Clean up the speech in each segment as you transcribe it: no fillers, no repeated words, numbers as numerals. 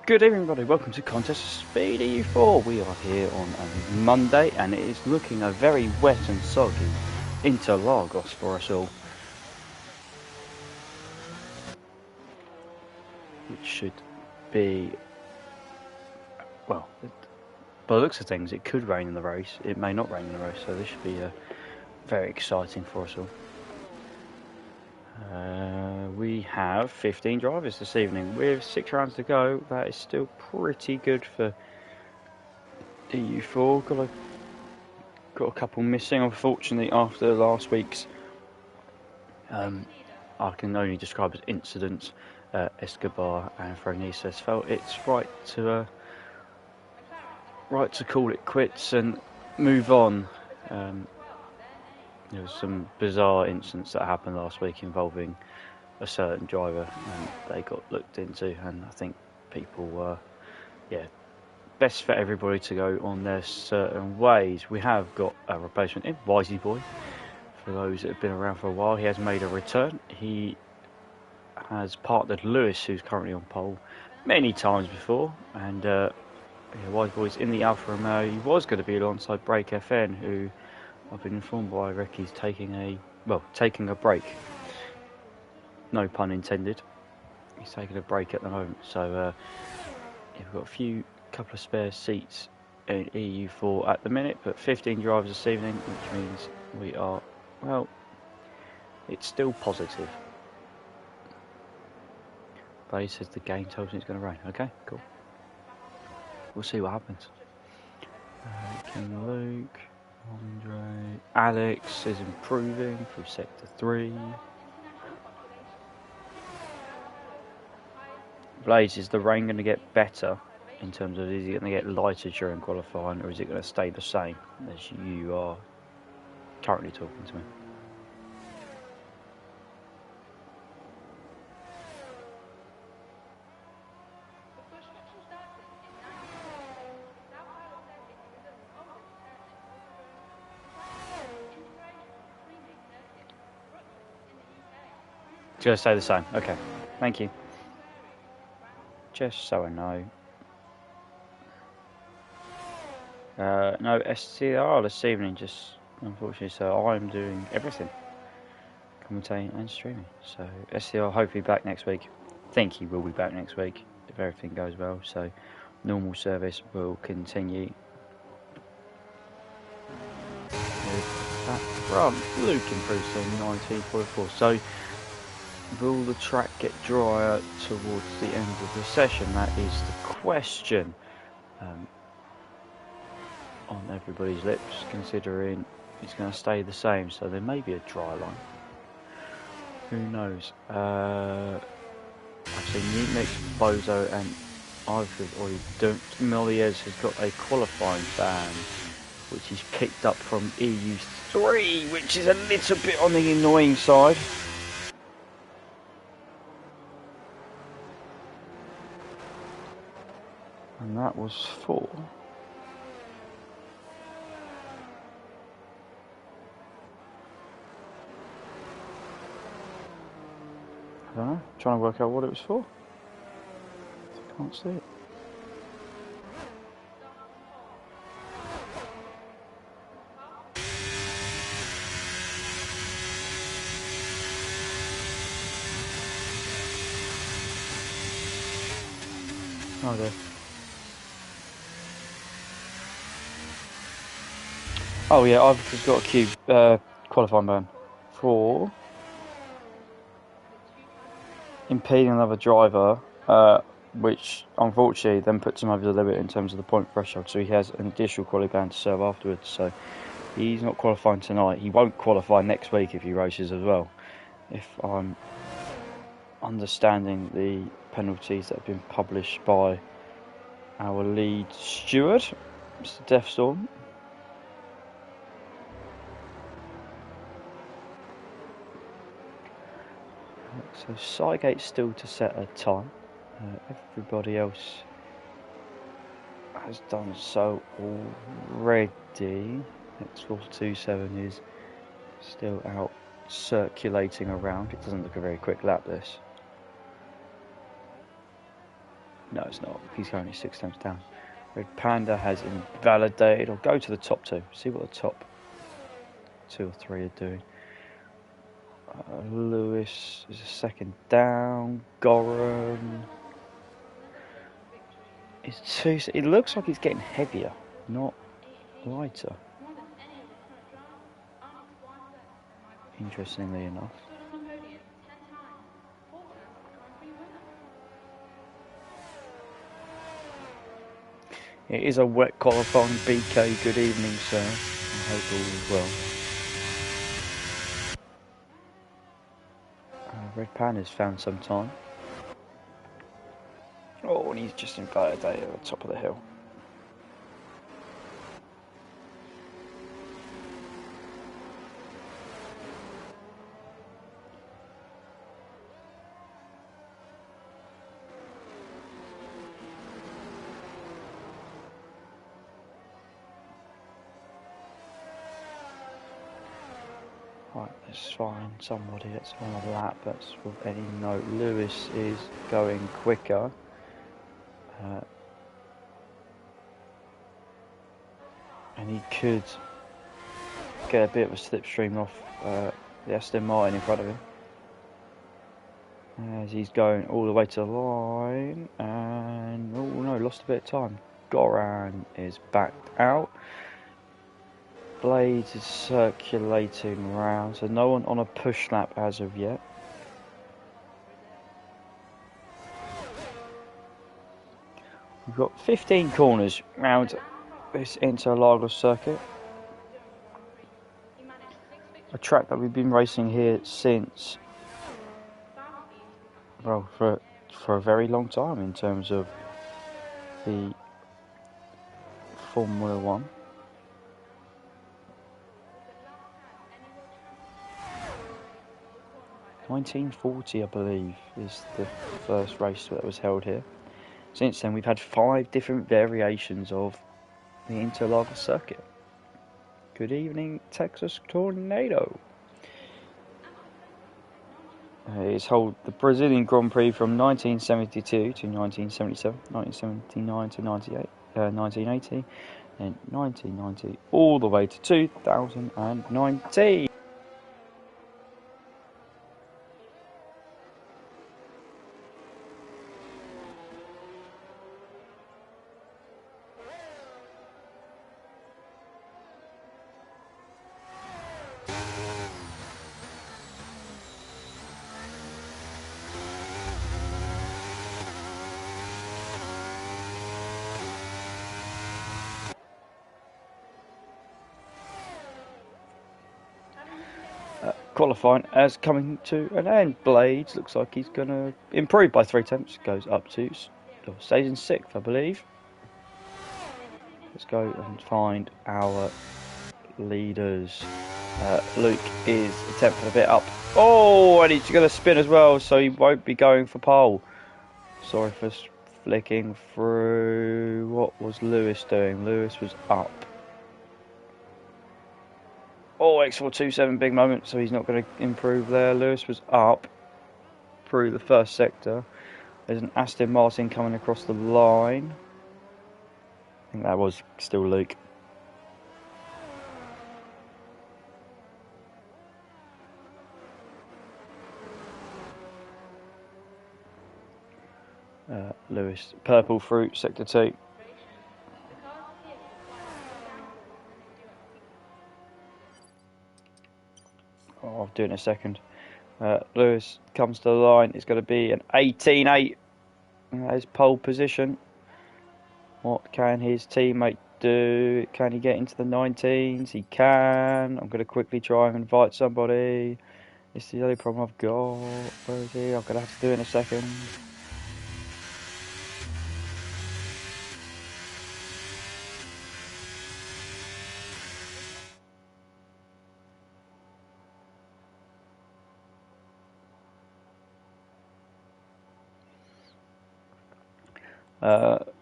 Good evening, everybody. Welcome to Contest of Speed EU4. We are here on a Monday, and it is looking a very wet and soggy Interlagos for us all, which should be, well, by the looks of things, it could rain in the race. It may not rain in the race, so this should be very exciting for us all. We have 15 drivers this evening with 6 rounds to go. That is still pretty good for EU4. Got a couple missing, unfortunately, after last week's. I can only describe as incidents. Escobar and Fronices felt it's right to call it quits and move on. There was some bizarre incidents that happened last week involving a certain driver, and they got looked into, and I think people were, best for everybody to go on their certain ways. We have got a replacement in Wisey Boy. For those that have been around for a while, he has made a return. He has partnered Lewis, who's currently on pole, many times before, and Wisey Boy's in the Alfa Romeo. He was going to be alongside Break FN, who I've been informed by Recky's taking a break. No pun intended. He's taking a break at the moment, so we've got a couple of spare seats in EU4 at the minute, but 15 drivers this evening, which means we are, well, it's still positive. But he says the game tells me it's going to rain. Okay, cool. We'll see what happens. King Luke, Andre, Alex is improving through Sector 3. Blaze, is the rain going to get better in terms of, is it going to get lighter during qualifying, or is it going to stay the same as you are currently talking to me? It's going to stay the same. Okay, thank you. Just so I know. No STR this evening, just unfortunately, so I'm doing everything, commentating and streaming. So STR hopefully back next week. I think he will be back next week if everything goes well. So normal service will continue. With that front, Luke improves to 19.4. So will the track get drier towards the end of the session? That is the question on everybody's lips, considering it's going to stay the same, so there may be a dry line. Who knows? I've seen Nick, Bozo and I've already done. Moliez has got a qualifying ban, which he's picked up from EU3, which is a little bit on the annoying side. And that was 4. I don't know, trying to work out what it was for. I can't see it. Oh, there. Oh yeah, I've just got a cube qualifying ban for impeding another driver, which unfortunately then puts him over the limit in terms of the point threshold, so he has an additional qualifying ban to serve afterwards. So he's not qualifying tonight. He won't qualify next week if he races as well, if I'm understanding the penalties that have been published by our lead steward, Mr. Deathstorm. So Sygate's still to set a time. Everybody else has done so already. X427 is still out circulating around. It doesn't look a very quick lap, this. No, it's not. He's currently 6 temps down. Red Panda has invalidated. I'll go to the top 2. See what the top 2 or 3 are doing. Lewis is a second down. Goran is 2. It looks like it's getting heavier, not lighter. Interestingly enough. It is a wet qualifying. BK, good evening, sir. I hope all is well. Red Panda's found some time. Oh, and he's just invalidated at the top of the hill. Right, let's find somebody that's on a lap that's with any note. Lewis is going quicker. And he could get a bit of a slipstream off the Aston Martin in front of him. As he's going all the way to the line. And, oh no, lost a bit of time. Goran is backed out. Blades is circulating round, so no one on a push lap as of yet. We've got 15 corners round this Interlagos circuit. A track that we've been racing here since, well, for a very long time in terms of the Formula 1. (1940), I believe, is the first race that was held here. Since then, we've had 5 different variations of the Interlagos circuit. Good evening, Texas Tornado. It's held the Brazilian Grand Prix from 1972 to 1977, 1979 to 1980, and 1990 all the way to 2019. Qualifying as coming to an end. Blades looks like he's going to improve by 3 tenths. Goes up to, stays in 6th, I believe. Let's go and find our leaders. Luke is a tenth and a bit up. Oh, and he's going to spin as well, so he won't be going for pole. Sorry for flicking through. What was Lewis doing? Lewis was up. Oh, X427, big moment, so he's not going to improve there. Lewis was up through the first sector. There's an Aston Martin coming across the line. I think that was still Luke. Lewis, purple fruit, sector 2. Oh, I'll do it in a second. Lewis comes to the line. It's going to be an 18.8. His pole position. What can his teammate do? Can he get into the 19s? He can. I'm going to quickly try and invite somebody. It's the only problem I've got. Where is he? I'm going to have to do it in a second.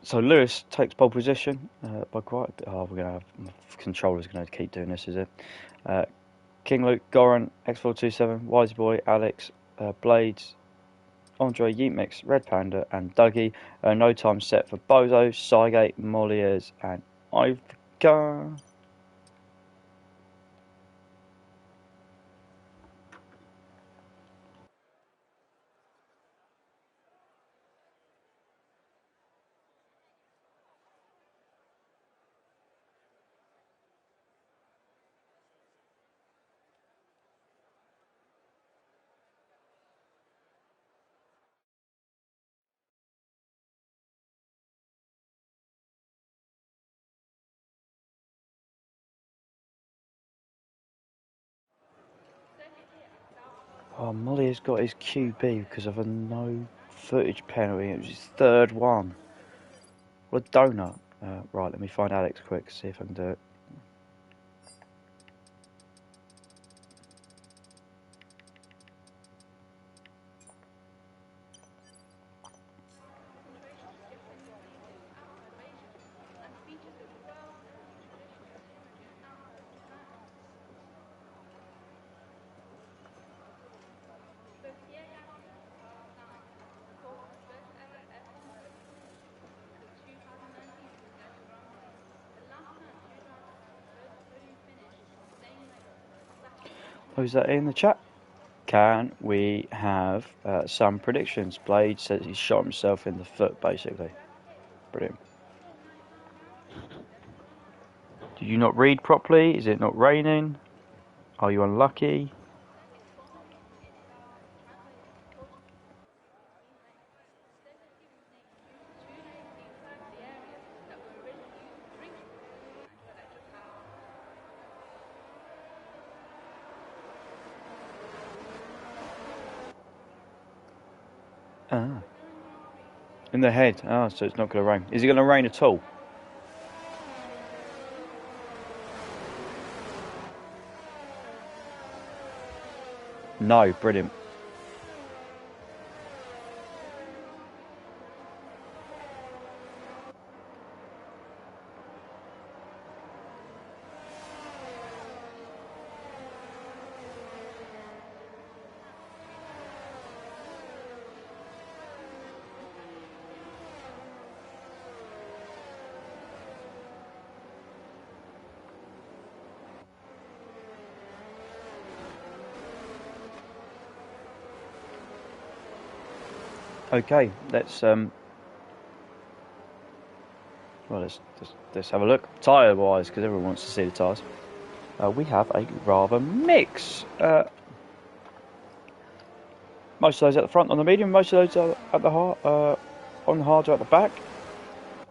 So Lewis takes pole position by quite a bit. Oh, we're going to have controllers going to keep doing this, is it? King Luke, Goran, X427, Wise Boy, Alex, Blades, Andre Yeatmix, Red Panda, and Dougie. No time set for Bozo, Cygate, Molliers, and Ivka. Oh, Mollier's got his QB because of a no footage penalty. It was his third one. What a donut. Right, let me find Alex quick, see if I can do it. Who's that in the chat? Can we have some predictions? Blade says he shot himself in the foot, basically. Brilliant. Did you not read properly? Is it not raining? Are you unlucky? Ah. In the head. Ah, so it's not going to rain. Is it going to rain at all? No, brilliant. Okay, let's let's have a look. Tyre wise, because everyone wants to see the tyres. We have a rather mix. Most of those at the front on the medium, most of those are at the on the harder at the back.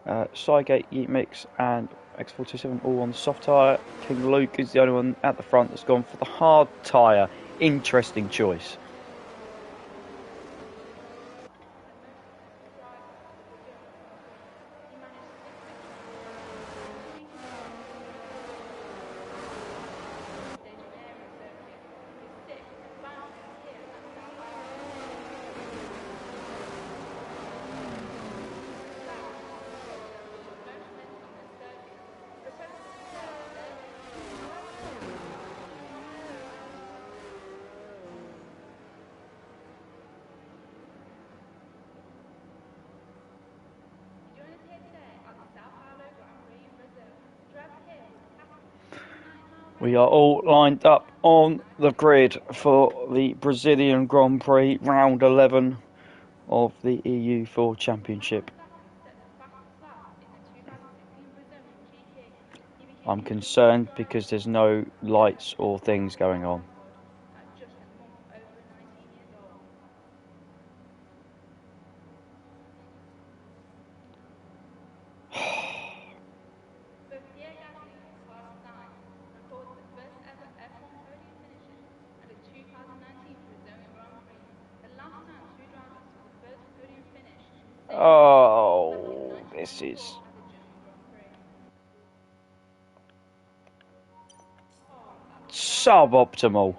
Cygate, Yeatmix, and X427 all on the soft tyre. King Luke is the only one at the front that's gone for the hard tyre. Interesting choice. We are all lined up on the grid for the Brazilian Grand Prix round 11 of the EU4 Championship. I'm concerned because there's no lights or things going on. Oh, this is suboptimal.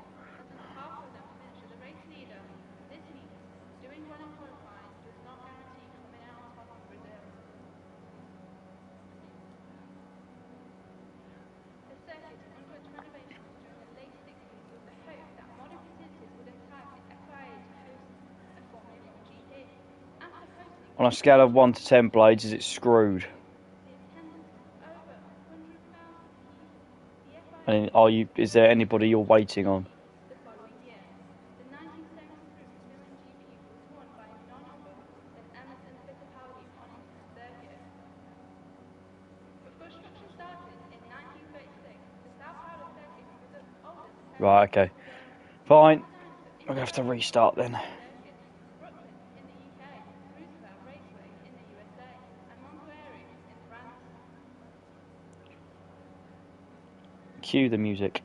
On a scale of 1 to 10 blades, is it screwed? And is there anybody you're waiting on? Right, okay. Fine. We'll have to restart then. Cue the music.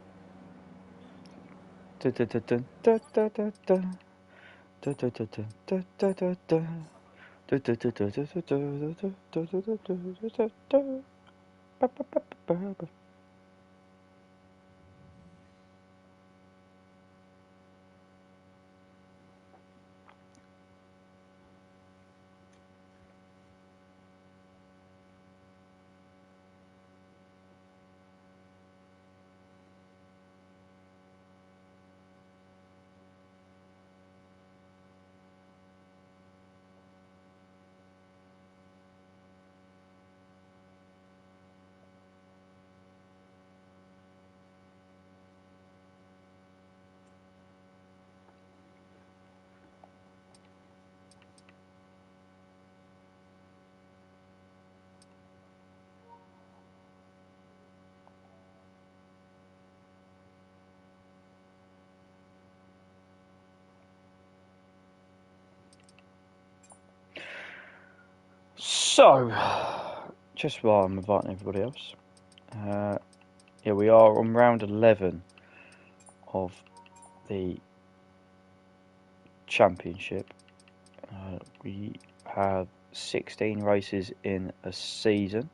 So, just while I'm inviting everybody else, yeah, we are on round 11 of the championship. We have 16 races in a season,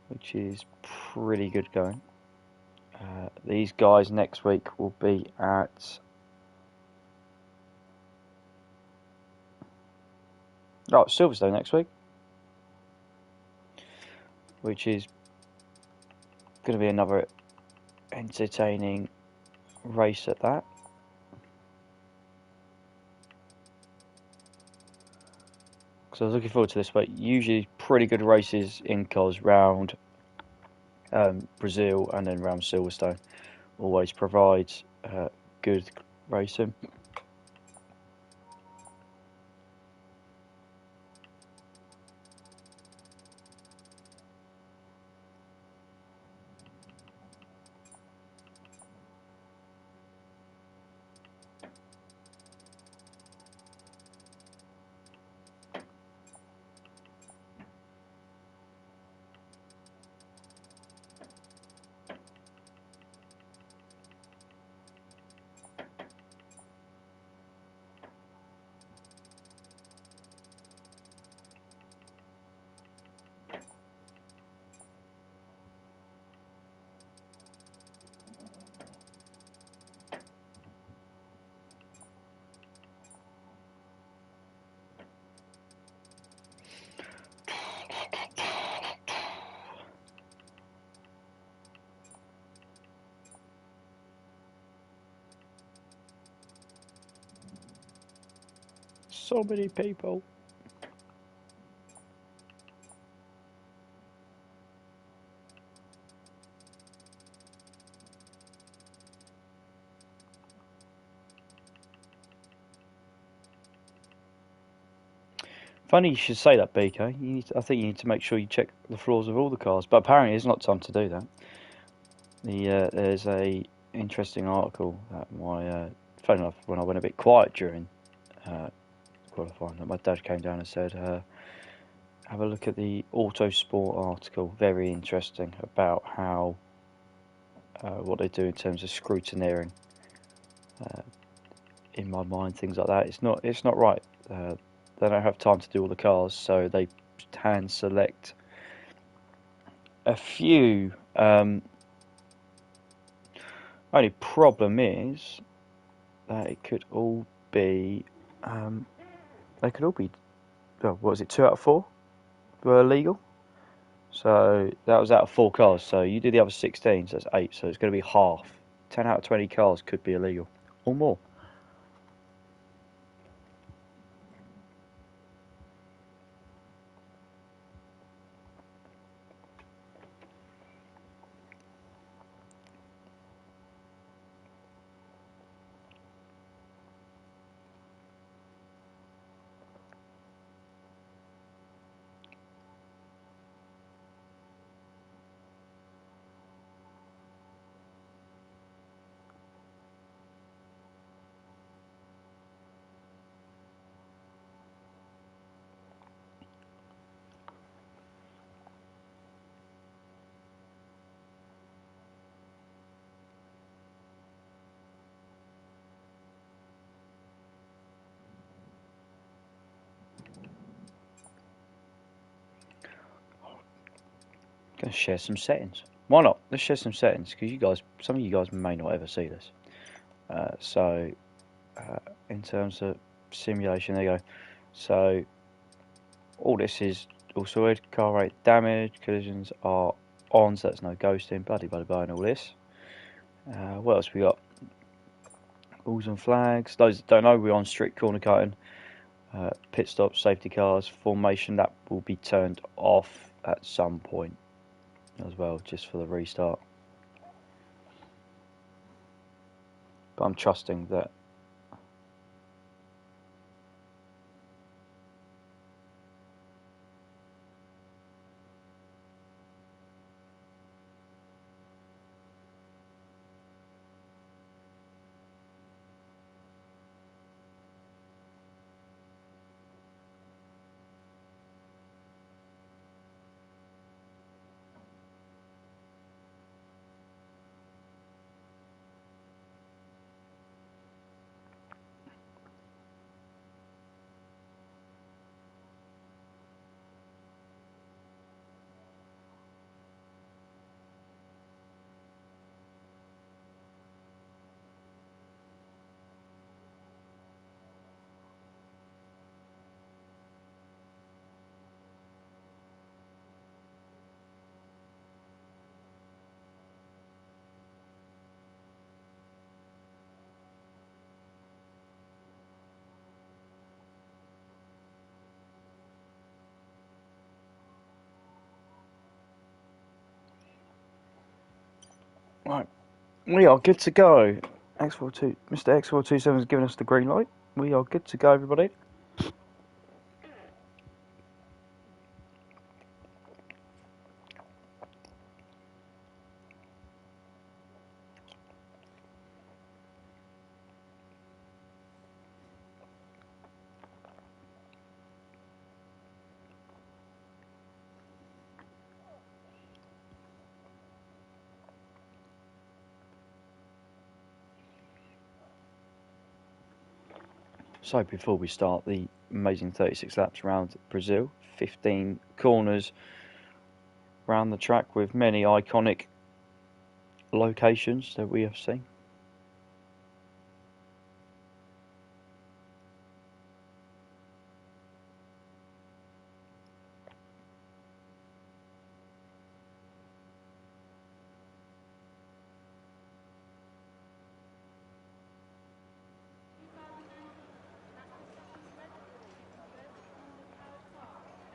which is pretty good going. These guys next week will be at Silverstone next week, which is going to be another entertaining race at that. So I was looking forward to this week. Usually pretty good races in cars round Brazil and then round Silverstone. Always provides good racing. So many people. Funny you should say that, BK. I think you need to make sure you check the floors of all the cars. But apparently, it's not time to do that. There's a interesting article that funny enough, when I went a bit quiet during qualifying, that my dad came down and said, have a look at the Autosport article. Very interesting about how what they do in terms of scrutineering. In my mind, things like that. It's not right. They don't have time to do all the cars, so they hand select a few. Only problem is that it could all be. They could all be. What was it? 2 out of 4 were illegal. So that was out of 4 cars. So you do the other 16, so that's 8. So it's going to be half. 10 out of 20 cars could be illegal or more. Gonna share some settings. Why not? Let's share some settings because some of you guys may not ever see this. In terms of simulation, there you go. So all this is all sorted. Car rate damage, collisions are on, so that's no ghosting, bloody and all this. What else we got? Balls and flags. Those that don't know, we're on strict corner cutting. Pit stops, safety cars, formation, that will be turned off at some point as well, just for the restart. But I'm trusting that right, we are good to go. Mr. X427 has given us the green light. We are good to go, everybody. So before we start the amazing 36 laps around Brazil, 15 corners around the track with many iconic locations that we have seen.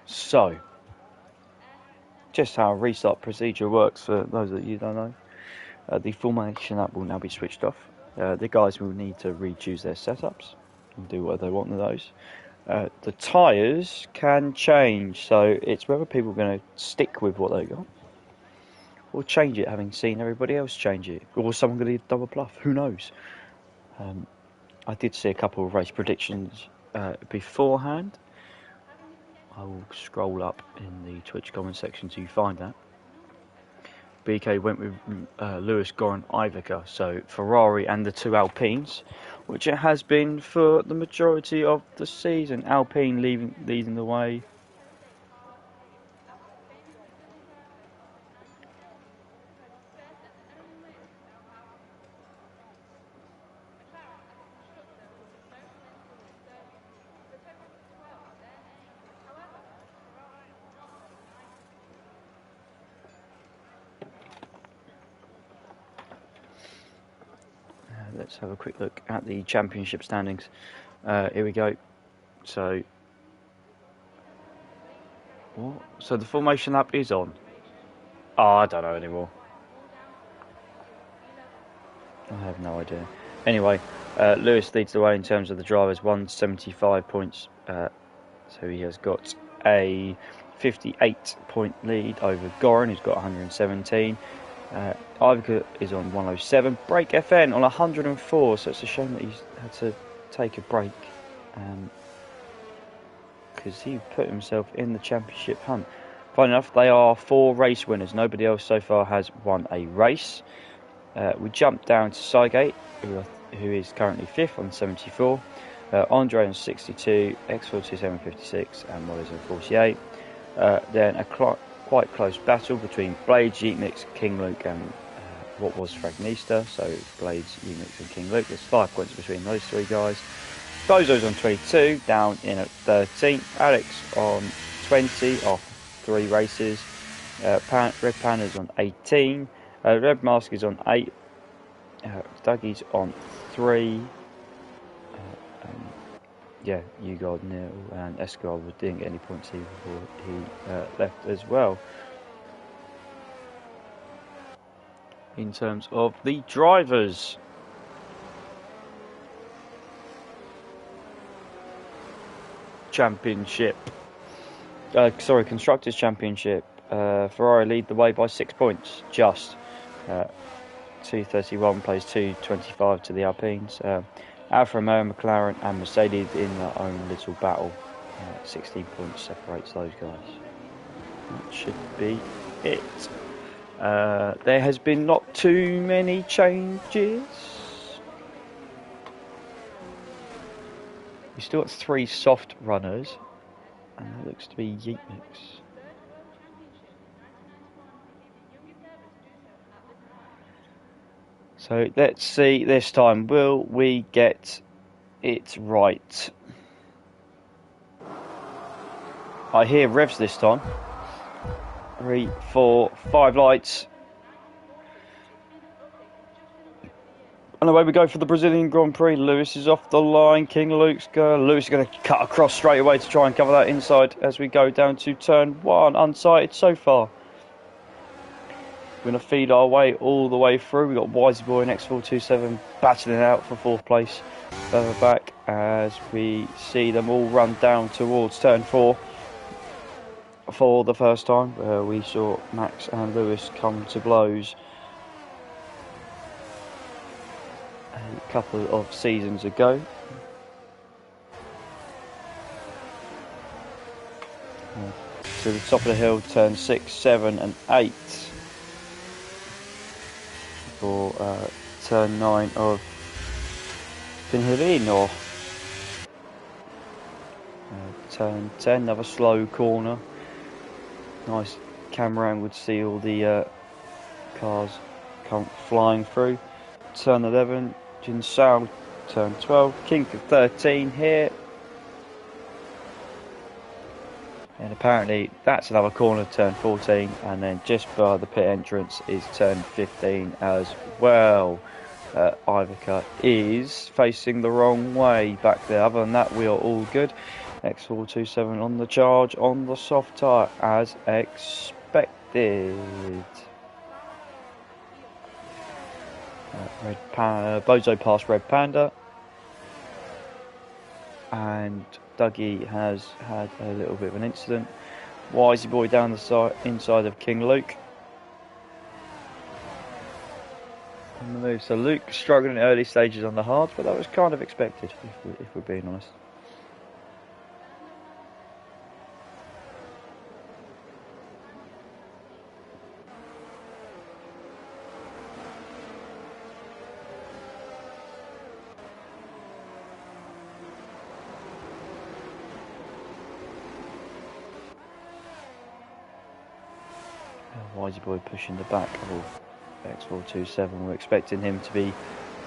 So, just how a restart procedure works for those that you don't know. The formation app will now be switched off. The guys will need to re-choose their setups and do what they want with those. The tyres can change, so it's whether people are going to stick with what they got or change it, having seen everybody else change it, or someone going to double bluff. Who knows? I did see a couple of race predictions beforehand. I will scroll up in the Twitch comment section so you find that. BK went with Lewis, Goran, Ivica, so Ferrari and the two Alpines, which it has been for the majority of the season. Alpine leading the way. Let's have a quick look at the championship standings. Here we go. So, what? So the formation app is on. Oh, I don't know anymore. I have no idea. Anyway, Lewis leads the way in terms of the drivers, 175 points. So he has got a 58-point lead over Goran, who's got 117. Ivica is on 107. Break FN on 104, so it's a shame that he's had to take a break because he put himself in the championship hunt. Funny enough, they are 4 race winners. Nobody else so far has won a race. We jump down to Cygate, who is currently 5th on 74. Andre on 62, X427 56, and Molly's on 48. Then quite close battle between Blades, Yeetmix, King Luke and what was Fragnista. So Blades, Yeetmix and King Luke. There's 5 points between those 3 guys. Bozo's on 22, down in at 13. Alex on 20 off 3 races. Red Panda's on 18. Red Mask is on 8. Dougie's on 3. Yeah, Ugard nil, and Escard didn't get any points here before he left as well. In terms of the drivers, Championship, Constructors Championship, Ferrari lead the way by 6 points, just 231 plays 225 to the Alpines. Alfa Romeo, McLaren and Mercedes in their own little battle. 16 points separates those guys. That should be it. There has been not too many changes. We still got 3 soft runners, and that looks to be Yeetmix. So let's see this time, will we get it right? I hear revs this time. 3, 4, 5 lights. And away we go for the Brazilian Grand Prix. Lewis is off the line. King Luke's going. Lewis is going to cut across straight away to try and cover that inside as we go down to turn 1. Unsighted so far. We're going to feed our way all the way through. We've got Wisey Boy and X427 battling out for 4th place. Further back as we see them all run down towards turn 4 for the first time. We saw Max and Lewis come to blows a couple of seasons ago. To the top of the hill, turn 6, 7 and 8. For turn 9 of Pinhirino. Turn 10, another slow corner. Nice camera angle to see all the cars come flying through. Turn 11, Jinsao. Turn 12, Kink of 13 here. And apparently that's another corner, turn 14, and then just by the pit entrance is turn 15 as well. Ivica is facing the wrong way back there. Other than that, we are all good. X427 on the charge on the soft tyre as expected. Bozo passed Red Panda, and Dougie has had a little bit of an incident. Wisey Boy down the side, inside of King Luke. On the move. So Luke struggling in early stages on the hards, but that was kind of expected, if we're being honest. Wisey Boy pushing the back of X427. We're expecting him to be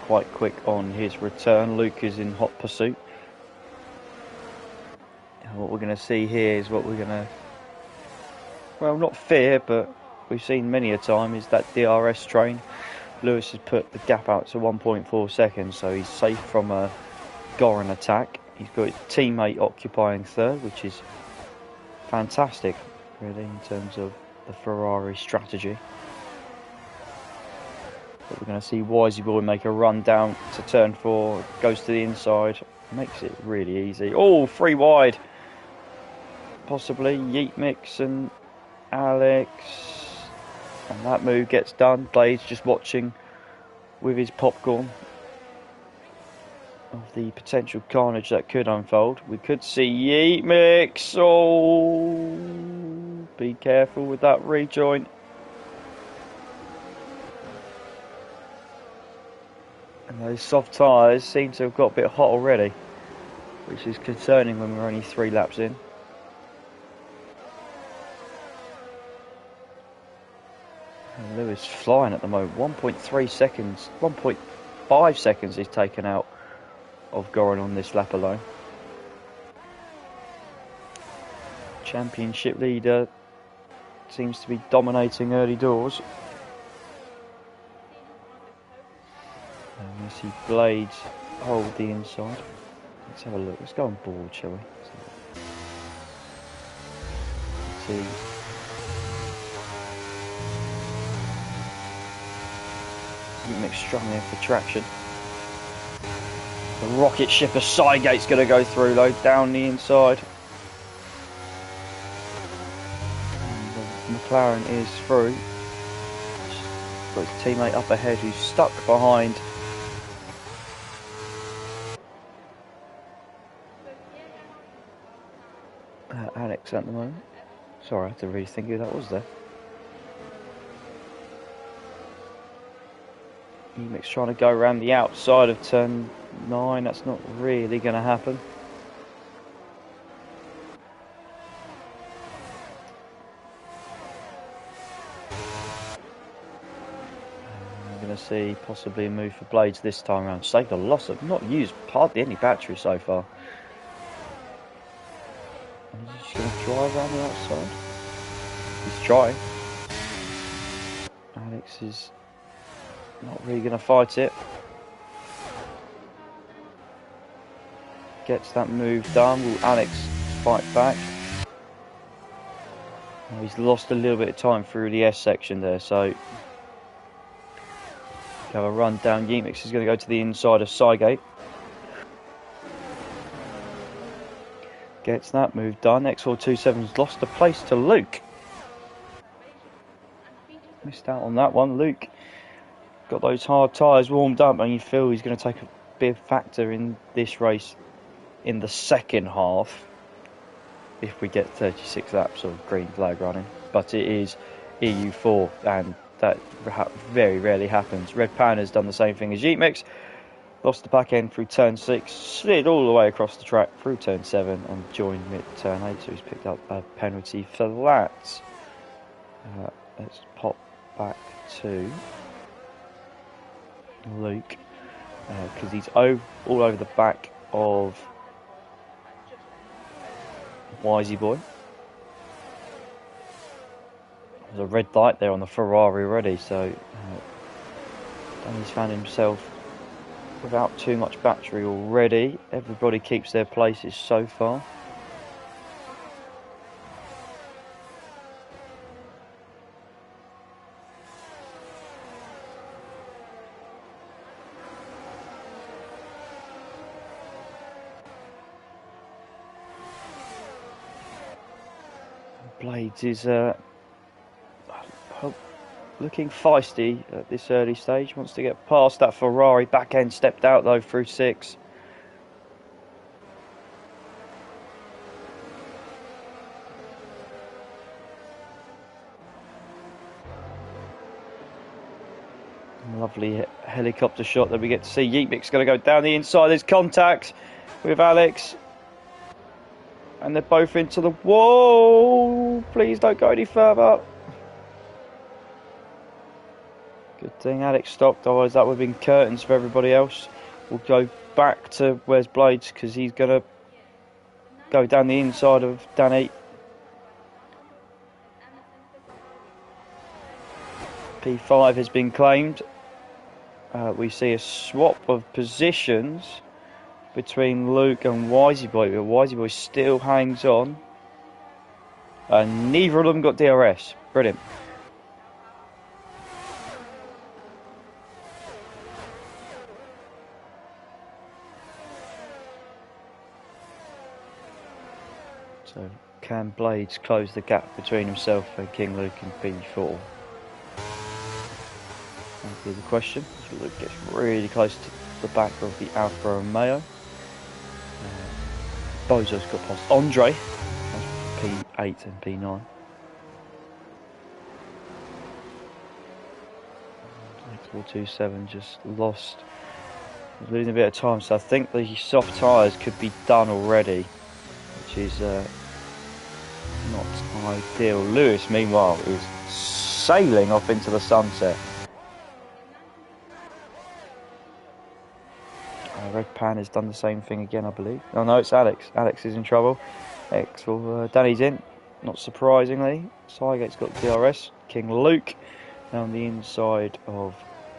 quite quick on his return. Luke is in hot pursuit. And what we're going to see here is what we're going to, well, not fear, but we've seen many a time, is that DRS train. Lewis has put the gap out to 1.4 seconds, so he's safe from a Goran attack. He's got his teammate occupying third, which is fantastic, really, in terms of the Ferrari strategy. But we're going to see Wisey Boy make a run down to turn 4, goes to the inside, makes it really easy. Oh, 3 wide, possibly Yeetmix and Alex, and that move gets done. Blades just watching with his popcorn of the potential carnage that could unfold. We could see Yeetmix. Oh, be careful with that rejoin. And those soft tyres seem to have got a bit hot already, which is concerning when we're only 3 laps in. Lewis flying at the moment. 1.3 seconds, 1.5 seconds he's taken out of Goran on this lap alone. Championship leader seems to be dominating early doors. And we see Blades hold the inside. Let's have a look. Let's go on board, shall we? Let's see. Mix struggling for traction. The rocket ship of Sidegate's going to go through though, down the inside. And the McLaren is through. Got his teammate up ahead who's stuck behind. Alex at the moment. Sorry, I had to really think who that was there. Emix trying to go around the outside of turn 9. That's not really going to happen. We're going to see possibly a move for Blades this time around. Saved a loss of, not used hardly any battery so far. And he's just going to drive around the outside. He's trying. Alex is not really going to fight it. Gets that move done. Will Alex fight back? Oh, he's lost a little bit of time through the S section there, so have a run down. Yemix is going to go to the inside of Cygate. Gets that move done. X427's lost the place to Luke. Missed out on that one. Luke got those hard tyres warmed up, and you feel he's going to take a big factor in this race in the second half if we get 36 laps of green flag running. But it is EU4, and that very rarely happens. Red Pan has done the same thing as Jeepmix. Lost the back end through turn 6, slid all the way across the track through turn 7 and joined mid turn 8, so he's picked up a penalty for that. Let's pop back to Luke, because he's all over the back of Wisey Boy. There's a red light there on the Ferrari already, so and he's found himself without too much battery already. Everybody keeps their places so far. Blades is looking feisty at this early stage. Wants to get past that Ferrari. Back end stepped out though through 6. Lovely helicopter shot that we get to see. Yeepik's going to go down the inside. There's contact with Alex. And they're both into the wall. Please don't go any further. Good thing Alex stopped, otherwise that would have been curtains for everybody else. We'll go back to where's Blades, because he's going to go down the inside of Danny. P5 has been claimed. We see a swap of positions between Luke and Wisey Boy, but Wisey Boy still hangs on. And neither of them got DRS. Brilliant. So can Blades close the gap between himself and King Luke in P4? That'll be the question. Luke gets really close to the back of the Alfa Romeo. Bozo's got past Andre, P8 and P9. 427 just lost, losing a bit of time, so I think the soft tyres could be done already, which is not ideal. Lewis, meanwhile, is sailing off into the sunset. Red Pan has done the same thing again, I believe. Oh no, it's Alex. Alex is in trouble. Danny's in, not surprisingly. Sygate's got DRS. King Luke on the inside of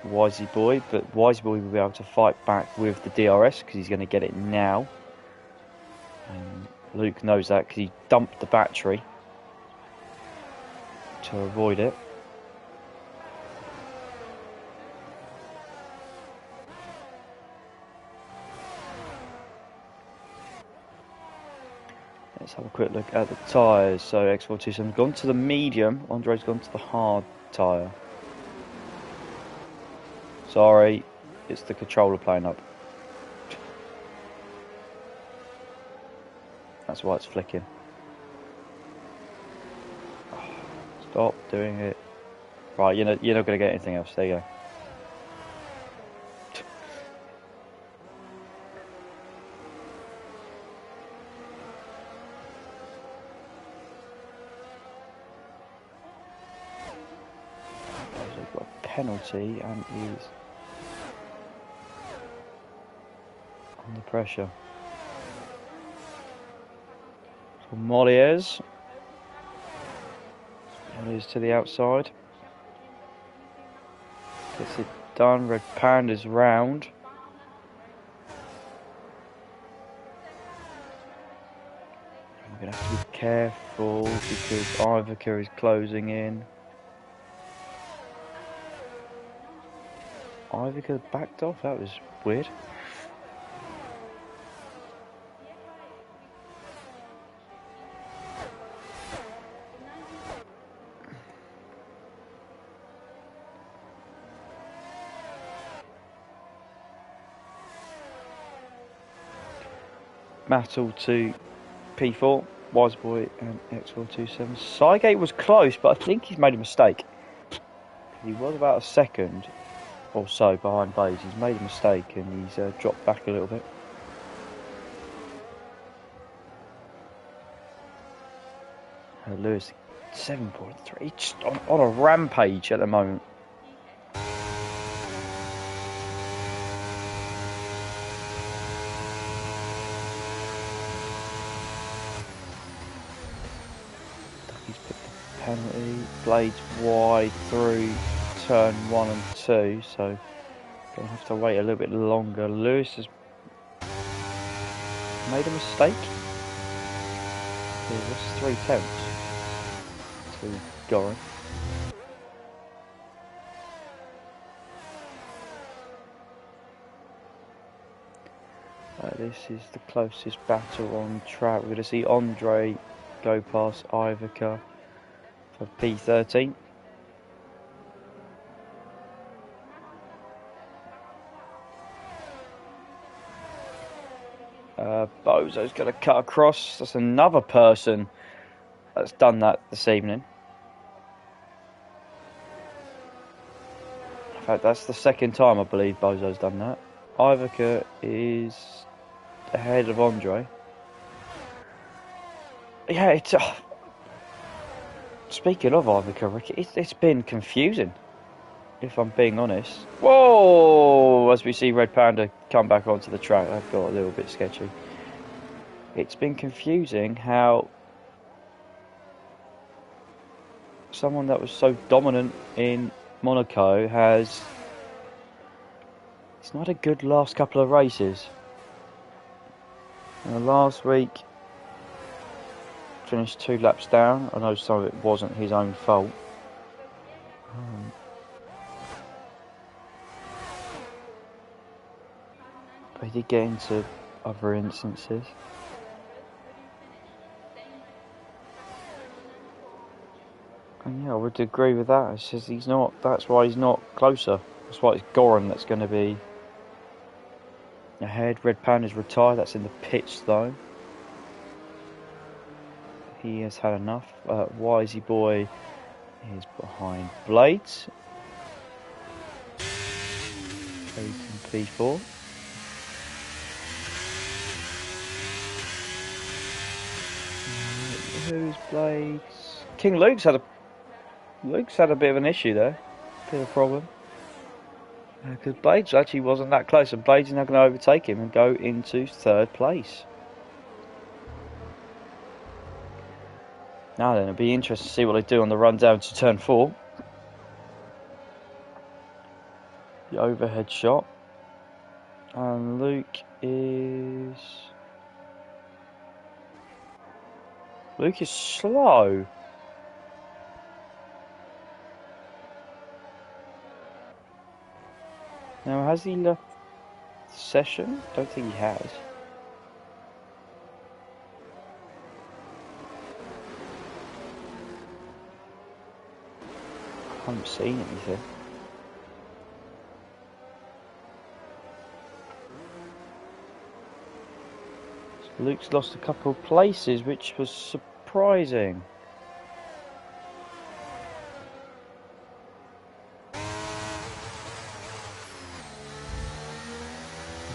Wisey Boy, but Wisey Boy will be able to fight back with the DRS because he's going to get it now. Luke knows that because he dumped the battery to avoid it. Let's have a quick look at the tyres. So X427's gone to the medium, Andre's gone to the hard tyre. Sorry, it's the controller playing up. That's why it's flicking. Stop doing it. Right, you're not going to get anything else. There you go. We've got a penalty and he's under pressure. So Molliers to the outside. Gets it done. Red Panda's round. We're going to have to be careful because Ivica is closing in. Ivica backed off. That was weird. Battle to P4, Wiseboy and X427. Sygate was close, but I think he's made a mistake. He was about a second or so behind Blaze. He's made a mistake and he's dropped back a little bit. Lewis, 7.3, just on a rampage at the moment. Penalty, Blades wide through turn 1 and 2, so gonna have to wait a little bit longer. Lewis has made a mistake. Yeah, that's 3 tenths to Goran. This is the closest battle on track. We're going to see Andre go past Ivica for P13. Bozo's going to cut across. That's another person that's done that this evening. In fact, that's the second time I believe Bozo's done that. Ivica is ahead of Andre. Yeah, it's... Speaking of Ivica, Ricky, it's been confusing, if I'm being honest. Whoa! As we see Red Panda come back onto the track, that got a little bit sketchy. It's been confusing how someone that was so dominant in Monaco has... It's not a good last couple of races. Last week, finished 2 laps down. I know some of it wasn't his own fault. But he did get into other instances. And yeah, I would agree with that. It's just he's not. That's why he's not closer. That's why it's Goran that's going to be ahead. Red Panda's retired. That's in the pits though. He has had enough. Wisey Boy is behind Blades. Taking P4. Who's Blades? King Luke's had a Luke's had a bit of an issue there. Bit of a problem. Because Blades actually wasn't that close, and Blades is now going to overtake him and go into 3rd place. Now then, it'll be interesting to see what they do on the run down to turn 4. The overhead shot. And Luke is slow. Now, has he left the session? Don't think he has. I haven't seen anything. So Luke's lost a couple of places, which was surprising.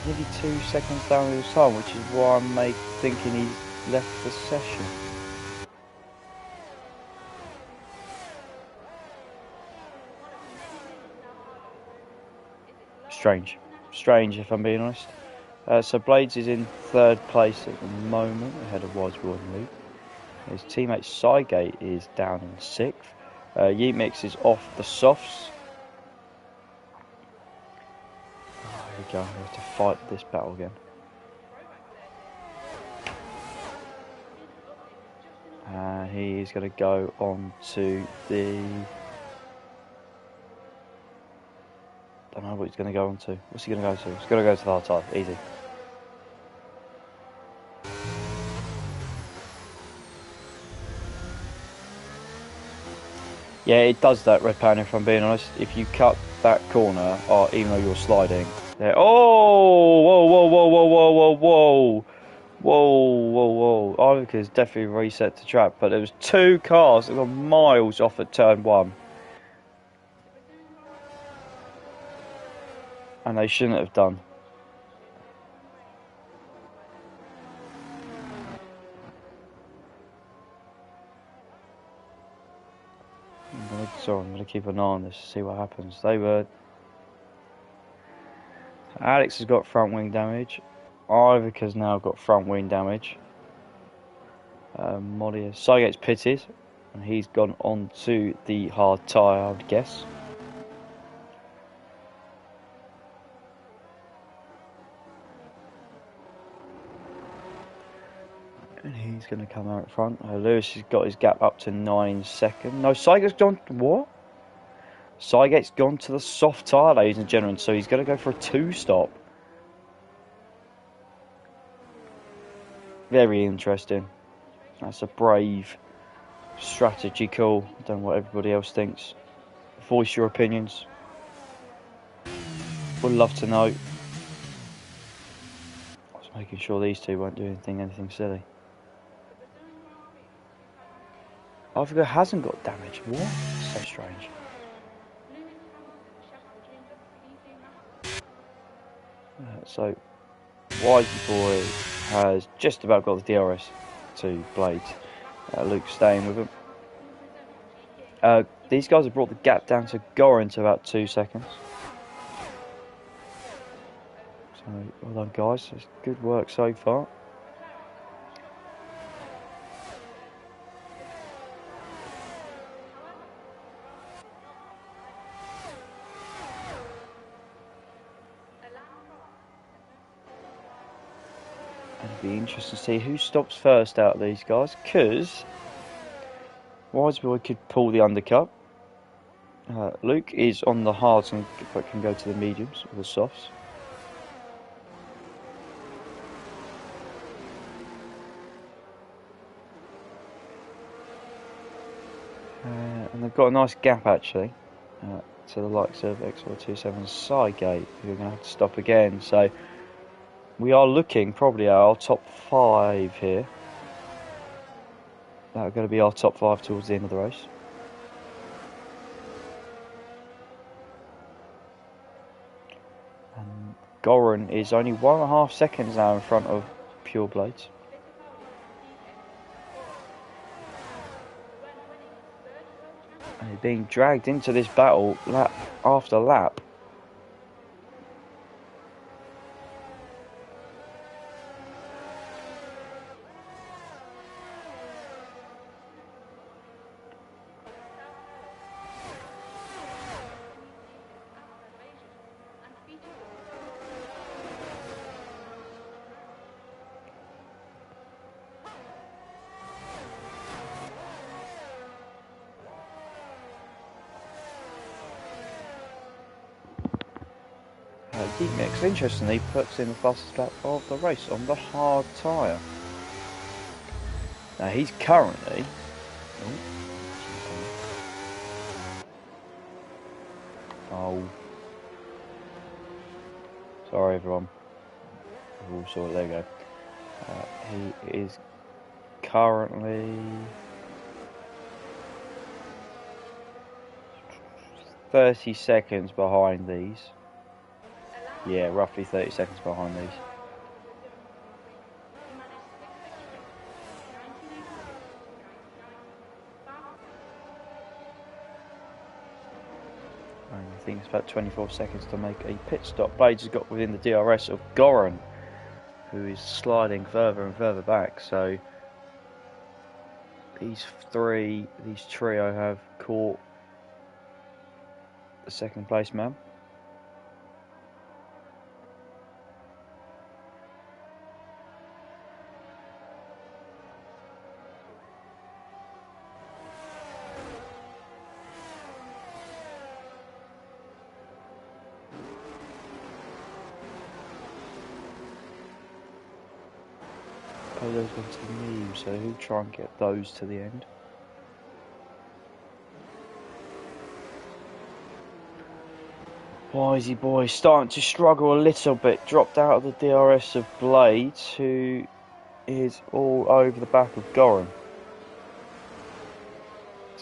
Nearly 2 seconds down his time, which is why I'm thinking he's left the session. Strange if I'm being honest. So Blades is in 3rd place at the moment, ahead of Wiseboy and Luke. His teammate Cygate is down in 6th. Yeet Mix is off the softs. Oh, here we go. We have to fight this battle again. He's going to go on to the... I don't know what he's going to go on to. What's he going to go to? He's going to go to the hard tire. Easy. Yeah, it does that, Red Pan, if I'm being honest. If you cut that corner, even though you're sliding... There. Oh! Whoa, whoa, whoa, whoa, whoa, whoa, whoa. Whoa, whoa, whoa. Ivica's definitely reset the track, but there was 2 cars that were miles off at turn 1. And they shouldn't have done. I'm going to keep an eye on this to see what happens. Alex has got front wing damage. Ivica's now got front wing damage. Cygate's pitted, and he's gone on to the hard tyre, I would guess. And he's going to come out front. Lewis has got his gap up to 9 seconds. No, Cygate's gone... What? Cygate's gone to the soft tyre, ladies and gentlemen, so he's going to go for a 2-stop. Very interesting. That's a brave strategy call. I don't know what everybody else thinks. Voice your opinions. Would love to know. I was making sure these two won't do anything silly. Ivica hasn't got damage. What? So strange. So, Wisey Boy has just about got the DRS to Blades. Luke's staying with him. These guys have brought the gap down to Gorin to about 2 seconds. So, well done, guys. It's good work so far. It'll be interesting to see who stops first out of these guys, because Wiseboy could pull the undercut. Luke is on the hards and can go to the mediums or the softs. And they've got a nice gap actually to the likes of XY27 Cygate, who are going to have to stop again. So we are looking probably at our top 5 here. That are going to be our top 5 towards the end of the race. And Goran is only 1.5 seconds now in front of Pure Blades. And being dragged into this battle lap after lap. Mix, interestingly, puts in the fastest lap of the race on the hard tyre. Now he's currently... Oh. Sorry everyone. We'll sort it, there we go. He is currently... 30 seconds behind these. Yeah, roughly 30 seconds behind these. And I think it's about 24 seconds to make a pit stop. Blades has got within the DRS of Goran, who is sliding further and further back. So these trio have caught the second place man. Oh, those go to the medium, so he'll try and get those to the end. Wisey boy starting to struggle a little bit. Dropped out of the DRS of Blades, who is all over the back of Goran.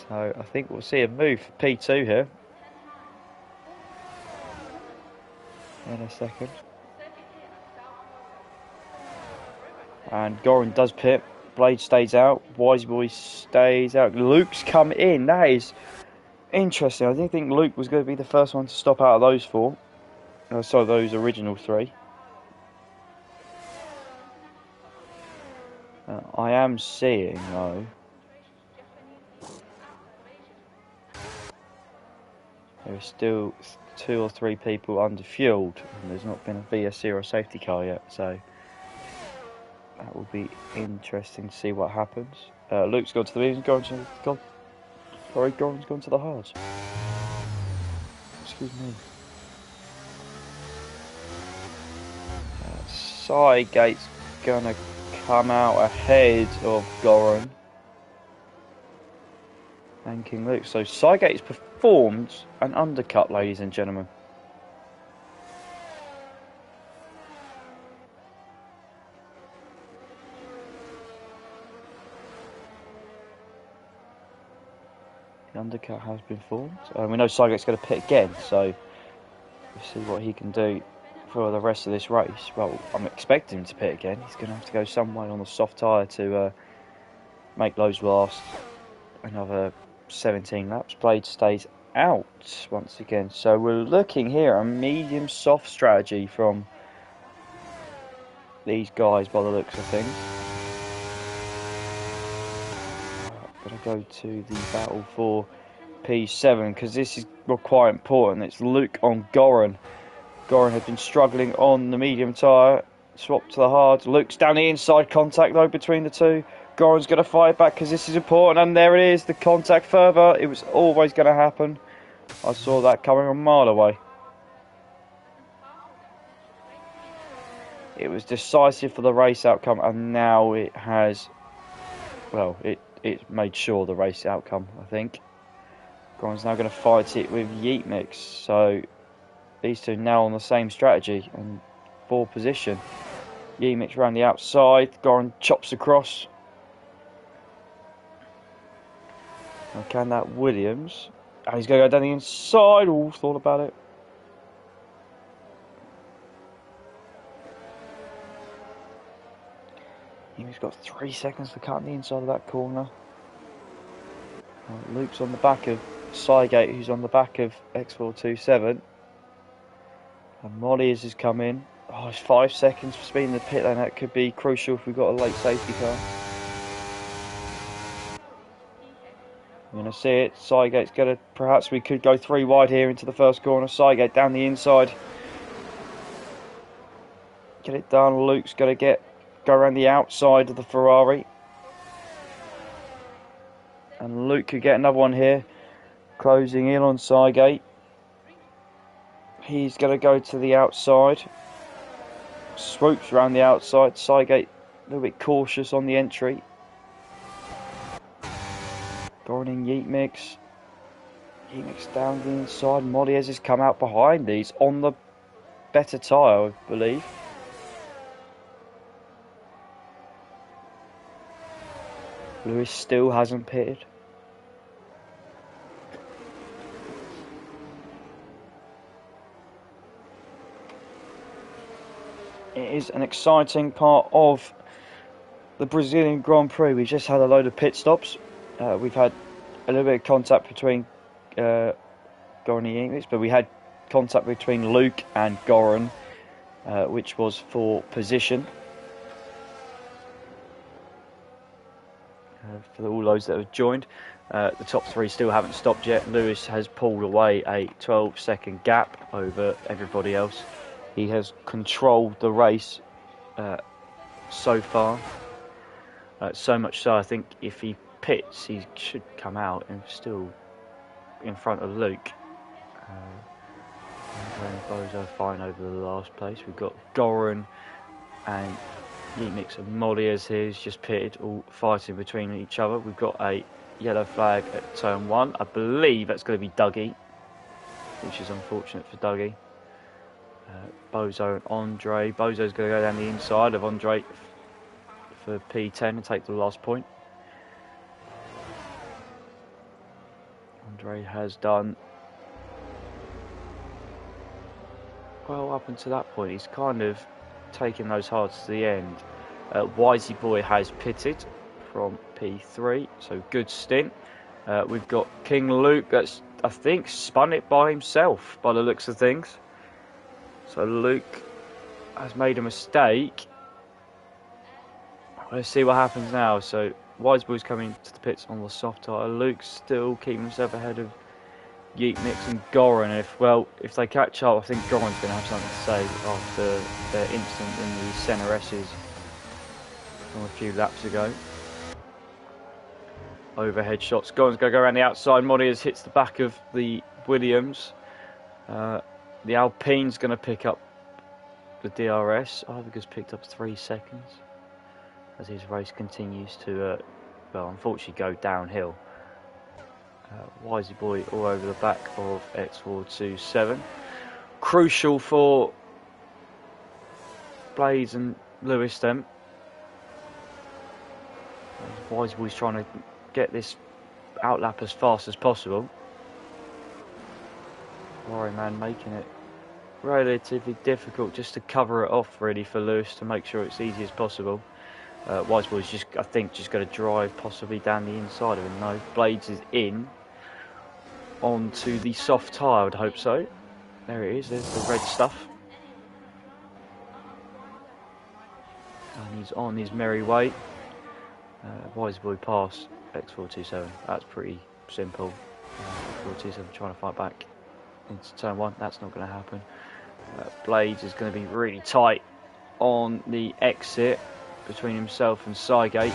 So I think we'll see a move for P2 here in a second. And Goran does pit. Blade stays out. Wiseboy stays out. Luke's come in. That is interesting. I didn't think Luke was going to be the first one to stop out of those four. So those original three. I am seeing, though, there are still 2 or 3 people underfueled. And there's not been a VSC or a safety car yet. So that will be interesting to see what happens. Luke's gone to the mediums, Goran's gone to the hards. Excuse me. Sidegate's gonna come out ahead of Goran. Thanking Luke. So Sidegate's has performed an undercut, ladies and gentlemen. The undercut has been formed. We know Sidegate's going to pit again, so we'll see what he can do for the rest of this race. Well, I'm expecting him to pit again. He's going to have to go some way on the soft tyre to make those last another 17 laps. Blade stays out once again. So we're looking here at a medium soft strategy from these guys by the looks of things. I'm going to go to the battle for P7 because this is quite important. It's Luke on Goran. Goran had been struggling on the medium tyre, swapped to the hard. Luke's down the inside, contact though between the two. Goran's going to fight back because this is important, and there it is, the contact further. It was always going to happen. I saw that coming a mile away. It was decisive for the race outcome, and now it has, well, it made sure the race outcome, I think. Goran's now going to fight it with Yeet Mix, so these two now on the same strategy and for position. Yeet Mix around the outside, Goran chops across. Now can that Williams? Oh, he's going to go down the inside. Oh, thought about it. He's got 3 seconds to cut on the inside of that corner. Luke's on the back of Cygate, who's on the back of X427. And Mollies has come in. Oh, it's 5 seconds for speed in the pit lane. That could be crucial if we've got a late safety car. You're going to see it. Cygate's going to... Perhaps we could go 3 wide here into the first corner. Cygate down the inside. Get it done. Luke's going to go around the outside of the Ferrari. And Luke could get another one here. Closing in on Cygate. He's going to go to the outside. Swoops around the outside. Cygate a little bit cautious on the entry. Going in Yeet Mix. Yeet Mix down the inside. Mollies has come out behind these on the better tyre, I believe. Lewis still hasn't pitted. It is an exciting part of the Brazilian Grand Prix. We've just had a load of pit stops. We've had a little bit of contact between Goran and Yeet, but we had contact between Luke and Goran, which was for position. For all those that have joined, the top 3 still haven't stopped yet. Lewis has pulled away a 12-second gap over everybody else. He has controlled the race so far. So much so, I think if he pits, he should come out and still in front of Luke. Bozo fine over the last place. We've got Goran and Yeet Mix and Mollies here, who's just pitted, all fighting between each other. We've got a yellow flag at turn 1. I believe that's going to be Dougie, which is unfortunate for Dougie. Bozo and Andre. Bozo's going to go down the inside of Andre for P10 and take the last point. Andre has done well up until that point. He's kind of taken those hards to the end. Wisey Boy has pitted from P3, so good stint. We've got King Luke that's, I think, spun it by himself by the looks of things. So Luke has made a mistake. Let's see what happens now. So Wise Boy's coming to the pits on the soft tyre. Luke's still keeping himself ahead of Yeet Mix and Goran. If they catch up, I think Goran's going to have something to say after their incident in the Senna S's from a few laps ago. Overhead shots. Goran's going to go around the outside. Mollies hits the back of the Williams. The Alpine's going to pick up the DRS. Ivica's picked up 3 seconds as his race continues to, unfortunately go downhill. Wisey Boy all over the back of X427. Crucial for Blades and Lewis then. Wisey Boy's trying to get this outlap as fast as possible. Warrior Man making it relatively difficult just to cover it off really for Lewis to make sure it's easy as possible. Wise Boy's just, I think, just going to drive possibly down the inside of him. No, Blades is in onto the soft tyre, I would hope so. There it is, there's the red stuff. And he's on his merry way. Wise Boy pass X427. That's pretty simple. X427 trying to fight back into turn 1. That's not going to happen. Blades is going to be really tight on the exit between himself and Cygate.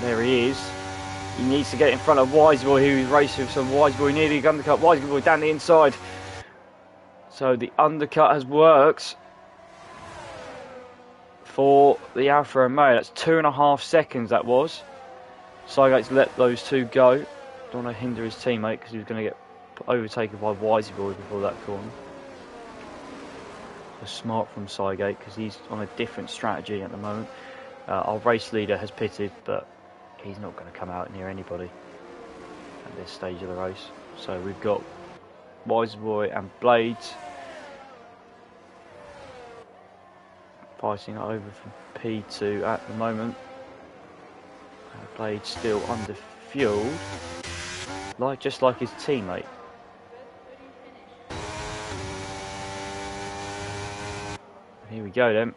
There he is. He needs to get in front of Wisey Boy, who is racing with some Wisey Boy nearly undercut. Wisey Boy down the inside. So the undercut has worked for the Alfa Romeo. That's 2.5 seconds that was. Cygate's let those two go. Don't want to hinder his teammate because he was going to get overtaken by Wisey Boy before that corner. Smart from Cygate because he's on a different strategy at the moment. Our race leader has pitted, but he's not going to come out near anybody at this stage of the race. So we've got Wise Boy and Blades fighting over from P2 at the moment. Blades still under fueled. just like his teammate. Here we go then.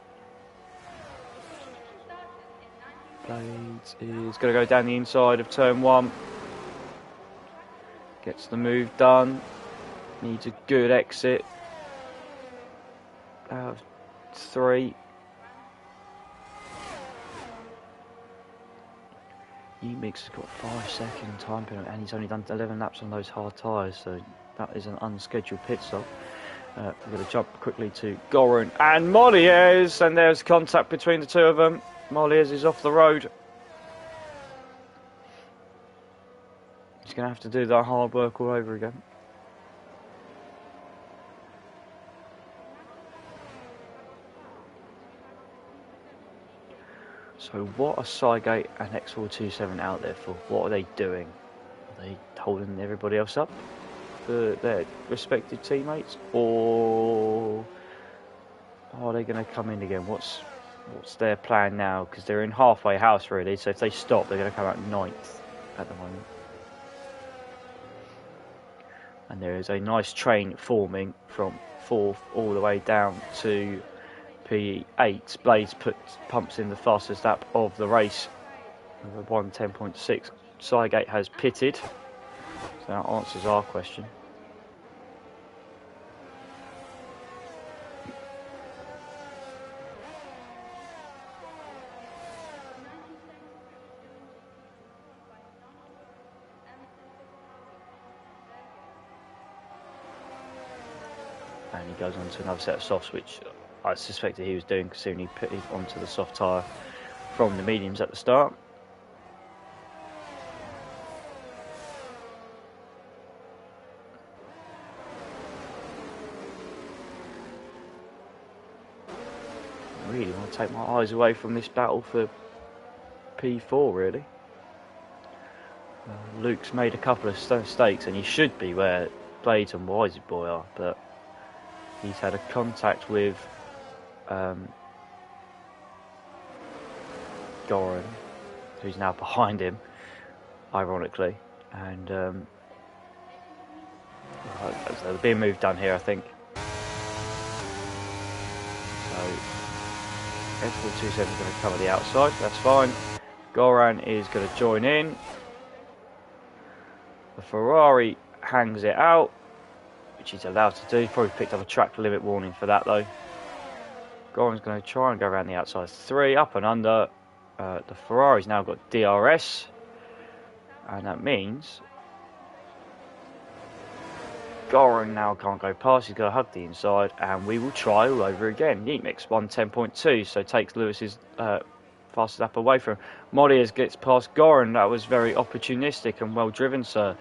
Blades is going to go down the inside of turn 1. Gets the move done. Needs a good exit. Out of 3. Mix has got 5-second time penalty, and he's only done 11 laps on those hard tyres, so that is an unscheduled pit stop. We're going to jump quickly to Goran and Molliez, and there's contact between the two of them. Molliez is off the road. He's going to have to do that hard work all over again. So what are Cygate and X427 out there for? What are they doing? Are they holding everybody else up for their respective teammates? Or are they going to come in again? What's their plan now? Because they're in halfway house really, so if they stop they're going to come out 9th at the moment. And there is a nice train forming from 4th all the way down to P8. Blades pumps in the fastest lap of the race with a 1:10.6. Cygate has pitted, so that answers our question. And he goes on to another set of softs, which I suspected he was doing, considering he pitted onto the soft tyre from the mediums at the start. I really want to take my eyes away from this battle for P4 really. Luke's made a couple of mistakes, and he should be where Blades and Wisey Boy are, but he's had a contact with Goran, who's now behind him, ironically, and there'll be a move done here, I think. So S427 is going to cover the outside, that's fine. Goran is going to join in. The Ferrari hangs it out, which he's allowed to do. He's probably picked up a track limit warning for that though. Goran's going to try and go around the outside 3, up and under. The Ferrari's now got DRS, and that means Goran now can't go past. He's got to hug the inside, and we will try all over again. Yeet Mix 1:10.2, so takes Lewis's fastest lap away from him. Molliez gets past Goran. That was very opportunistic and well driven, sir.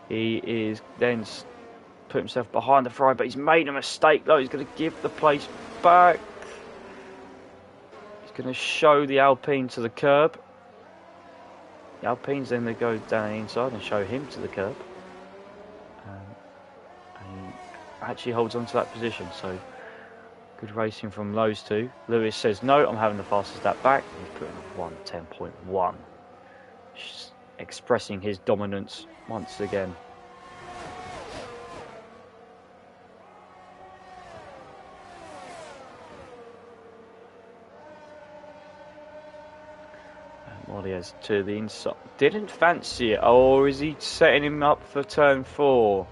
He is then put himself behind the Ferrari, but he's made a mistake though. He's going to give the place back. He's going to show the Alpine to the curb. The Alpine's then they go down the inside and show him to the curb. And he actually holds on to that position, so good racing from those two. Lewis says no, I'm having the fastest lap back. He's putting 1:10.1, expressing his dominance once again. Molliez to the inside. Didn't fancy it. Or is he setting him up for turn 4?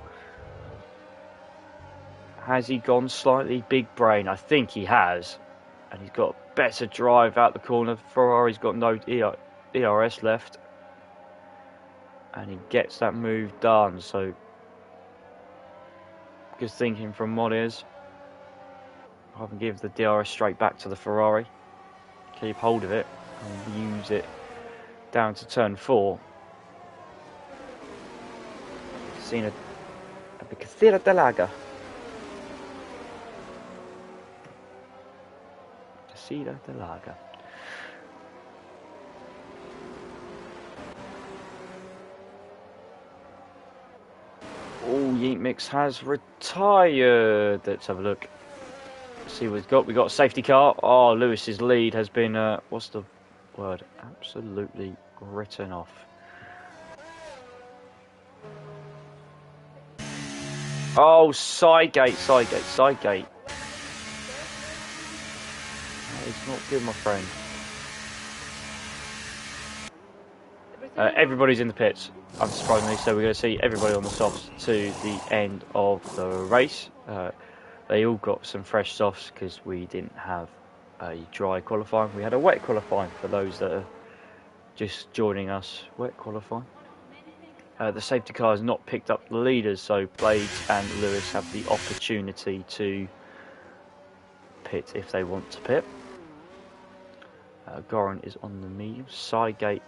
Has he gone slightly big brain? I think he has. And he's got better drive out the corner. Ferrari's got no ERS left. And he gets that move done. So, good thinking from Molliez. Rather than give the DRS straight back to the Ferrari. Keep hold of it and use it down to turn 4. Seen a Bicicleta de Laga. Bicicleta de Laga. Oh, Yeet Mix has retired. Let's have a look. See what we've got. We've got a safety car. Oh, Lewis's lead has been, what's the word? Absolutely written off. Oh, side gate, side gate, side gate. That is not good, my friend. Everybody's in the pits, unsurprisingly, so we're going to see everybody on the softs to the end of the race. They all got some fresh softs because we didn't have a dry qualifying. We had a wet qualifying for those that are just joining us. Wet qualifying. The safety car has not picked up the leaders, so Blades and Lewis have the opportunity to pit if they want to pit. Goran is on the medium. Sidegate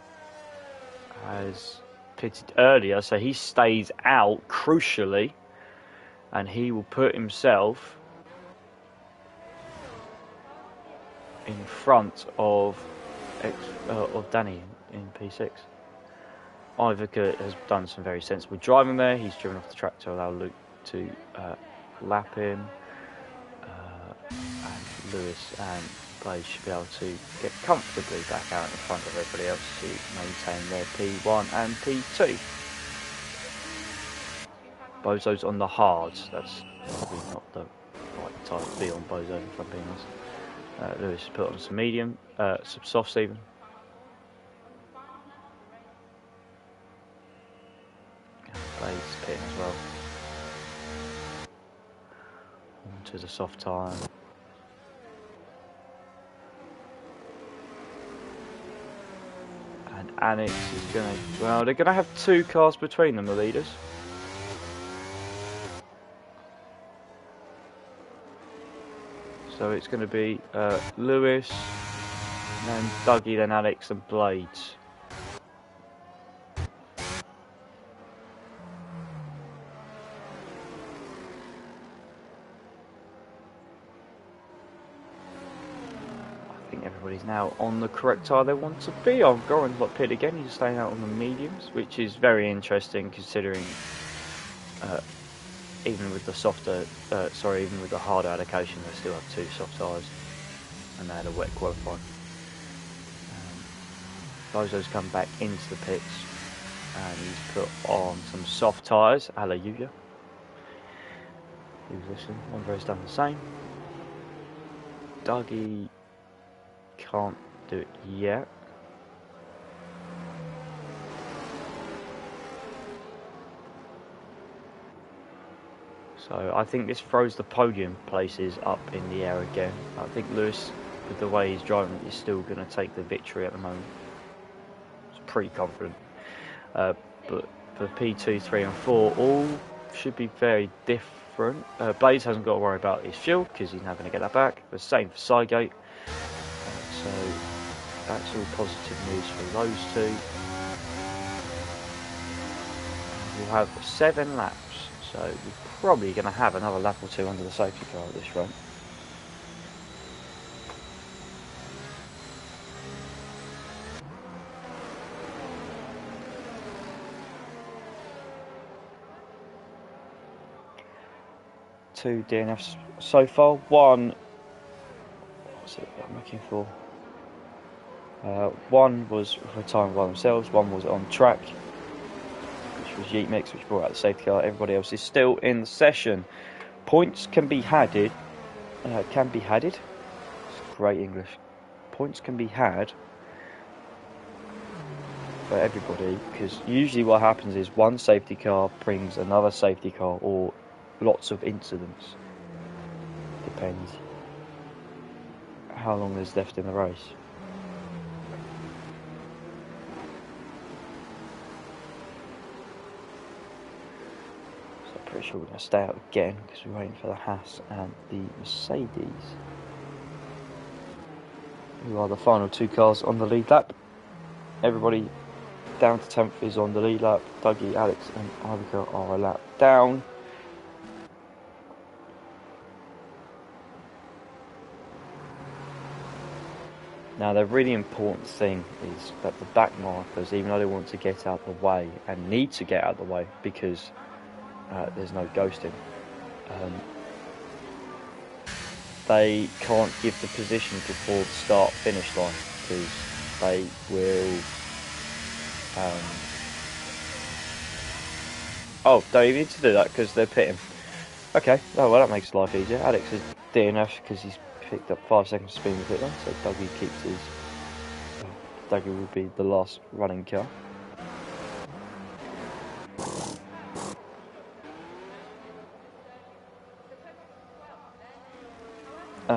has pitted earlier, so he stays out crucially, and he will put himself in front of Danny in P6. Ivica has done some very sensible driving there. He's driven off the track to allow Luke to lap him, and Lewis and Blaze should be able to get comfortably back out in front of everybody else to maintain their P1 and P2. Bozo's on the hards. That's probably not the right time to be on Bozo, if I'm being honest. Lewis has put on some medium, some softs even. Blaze pitting as well. Onto the soft tyre. And Annex is going to... Well, they're going to have two cars between them, the leaders. So it's going to be Lewis, then Dougie, then Alex and Blades. I think everybody's now on the correct tyre they want to be on. Goran's like pit again, he's staying out on the mediums, which is very interesting considering even with the softer, even with the harder allocation, they still have two soft tyres, and they had a wet qualifying. Bozo's come back into the pits, and he's put on some soft tyres, a la Yuya. He was listening. Andre's done the same. Dougie can't do it yet. So I think this throws the podium places up in the air again. I think Lewis, with the way he's driving, is still going to take the victory at the moment. It's pretty confident. But for P2, 3 and 4, all should be very different. Blaze hasn't got to worry about his fuel because he's now going to get that back. The same for Sidegate. So that's all positive news for those two. We'll have 7 laps. So we're probably going to have another lap or two under the safety car at this rate. Two DNFs so far. One, what's it I'm looking for? One was retiring by themselves, one was on track, which was Yeet Mix, which brought out the safety car. Everybody else is still in the session. Points can be hadded. It's great English. Points can be had for everybody, because usually what happens is one safety car brings another safety car, or lots of incidents. Depends how long there's left in the race. Pretty sure we're going to stay out again because we're waiting for the Haas and the Mercedes, who are the final two cars on the lead lap. Everybody down to 10th is on the lead lap. Dougie, Alex and Ivica are a lap down. Now the really important thing is that the back markers, even though they want to get out the way and need to get out the way because there's no ghosting, they can't give the position before the start finish line, because they will oh, don't even need to do that because they're pitting. Okay, oh well, that makes life easier. Alex is DNF because he's picked up 5 seconds speed in the pit lane, so Dougie keeps his. Dougie will be the last running car.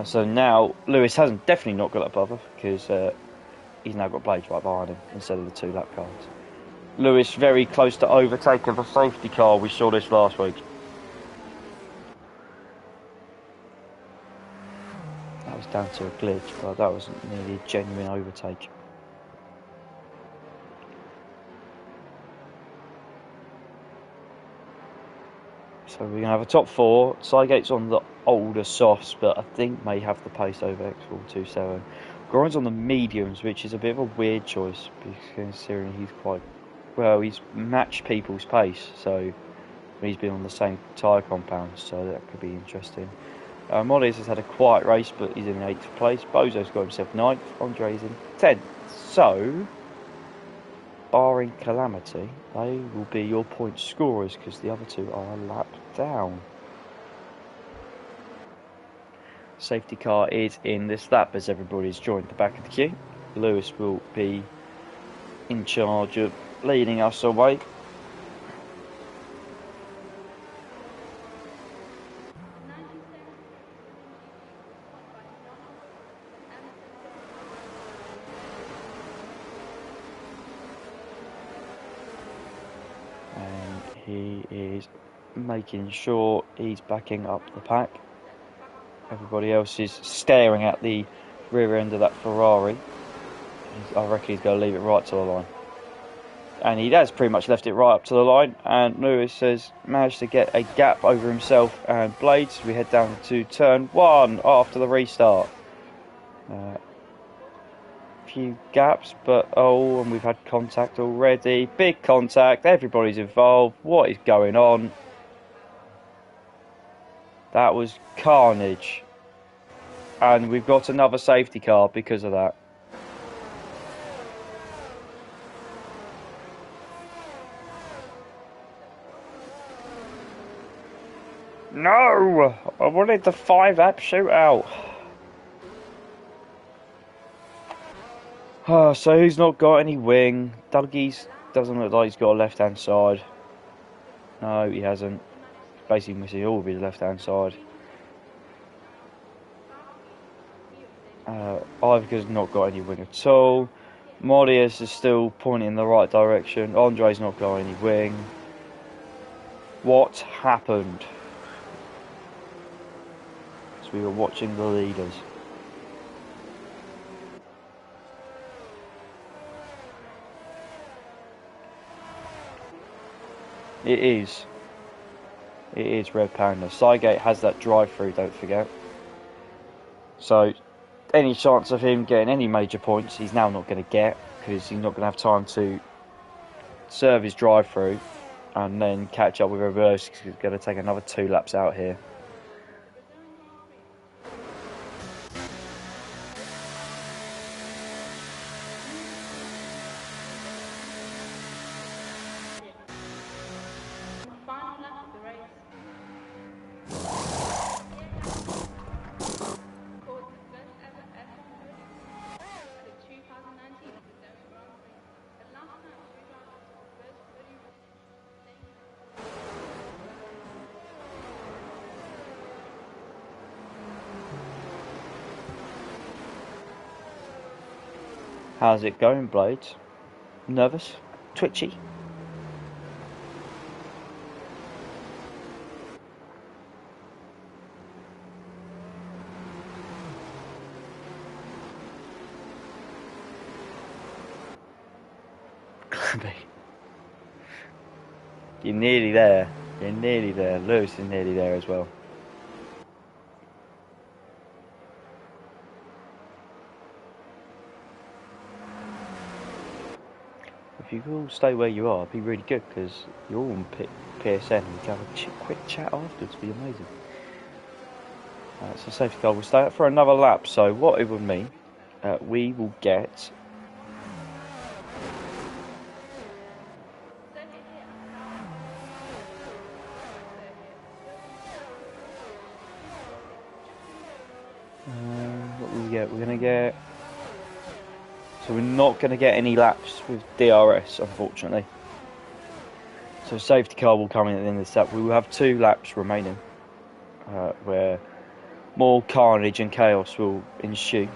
So now Lewis hasn't definitely not got that bother because he's now got blades right behind him instead of the 2 lap cars. Lewis very close to overtaking the safety car. We saw this last week. That was down to a glitch, but that wasn't nearly a genuine overtake. So we're going to have a top 4. Sygate's on the older softs, but I think may have the pace over X427. Grind's on the mediums, which is a bit of a weird choice, considering he's quite... Well, he's matched people's pace, so he's been on the same tyre compound, so that could be interesting. Mollies has had a quiet race, but he's in 8th place. Bozo's got himself 9th. Andre's in 10th. So, barring calamity, they will be your point scorers because the other 2 are a lap down. Safety car is in this lap as everybody's joined the back of the queue. Lewis will be in charge of leading us away. And he is making sure he's backing up the pack. Everybody else is staring at the rear end of that Ferrari. I reckon he's going to leave it right to the line. And he has pretty much left it right up to the line. And Lewis has managed to get a gap over himself and Blades. We head down to turn 1 after the restart. Few gaps, but and we've had contact already. Big contact. Everybody's involved. What is going on? That was carnage. And we've got another safety car because of that. No! I wanted the 5-lap shootout. So he's not got any wing. Dougie's doesn't look like he's got a left-hand side. No, he hasn't. He's basically missing all of his left-hand side. Ivica's not got any wing at all. Morius is still pointing in the right direction. Andre's not got any wing. What happened? Because we were watching the leaders. It is Red Panda. Sygate has that drive-through, don't forget. So, any chance of him getting any major points, he's now not going to get, because he's not going to have time to serve his drive-through and then catch up with everybody else. He's going to take another 2 laps out here. How's it going, Blades? Nervous? Twitchy? You're nearly there. You're nearly there. Lewis is nearly there as well. If you could all stay where you are, it'd be really good, because you're all on PSN and we can have a quick chat afterwards. It'd be amazing. So safety car will stay up for another lap. So what it would mean, we will get What will we get? We're going to get... So we're not going to get any laps with DRS, unfortunately. So safety car will come in at the end of this lap. We will have 2 laps remaining, where more carnage and chaos will ensue.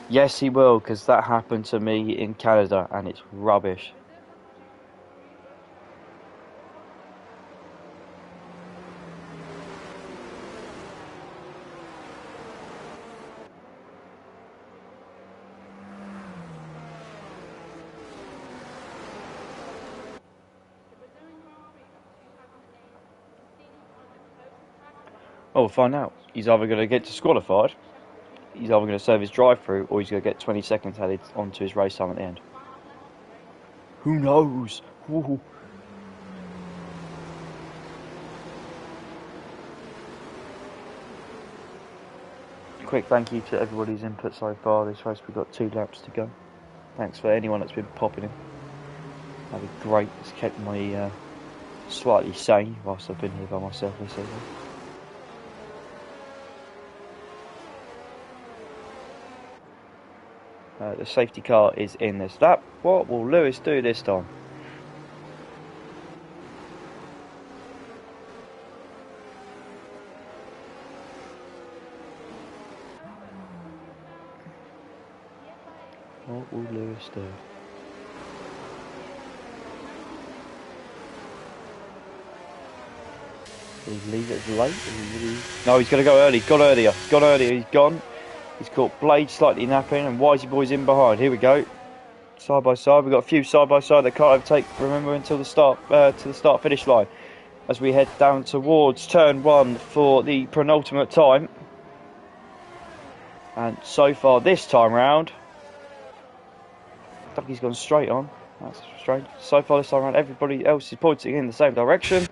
Yes, he will, because that happened to me in Canada, and it's rubbish. Oh, we'll find out. He's either going to get disqualified, he's either going to serve his drive-through, or he's going to get 20 seconds added onto his race time at the end. Who knows? Ooh. Quick thank you to everybody's input so far. This race we've got 2 laps to go. Thanks for anyone that's been popping in. That'd be great. It's kept me slightly sane whilst I've been here by myself this season. The safety car is in this lap. What will Lewis do this time? What will Lewis do? Will he leave it late? No, he's going to go early. Gone earlier. He's gone. He's caught Blade slightly napping, and Wisey Boy's in behind. Here we go. Side by side. We've got a few side by side that can't overtake, remember, until the start to the start finish line. As we head down towards turn 1 for the penultimate time. And so far this time round, Ducky's gone straight on. That's strange. So far this time round, everybody else is pointing in the same direction.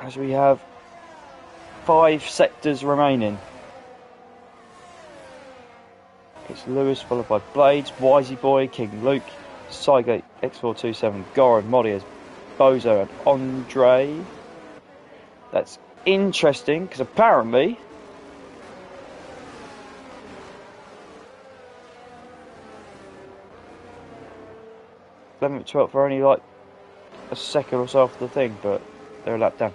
As we have 5 sectors remaining. It's Lewis followed by Blades, Wisey Boy, King Luke, Cygate, X427, Goran, Modias, Bozo and Andre. That's interesting because apparently 11th, 12th are only like a second or so after the thing, but they're a lap down.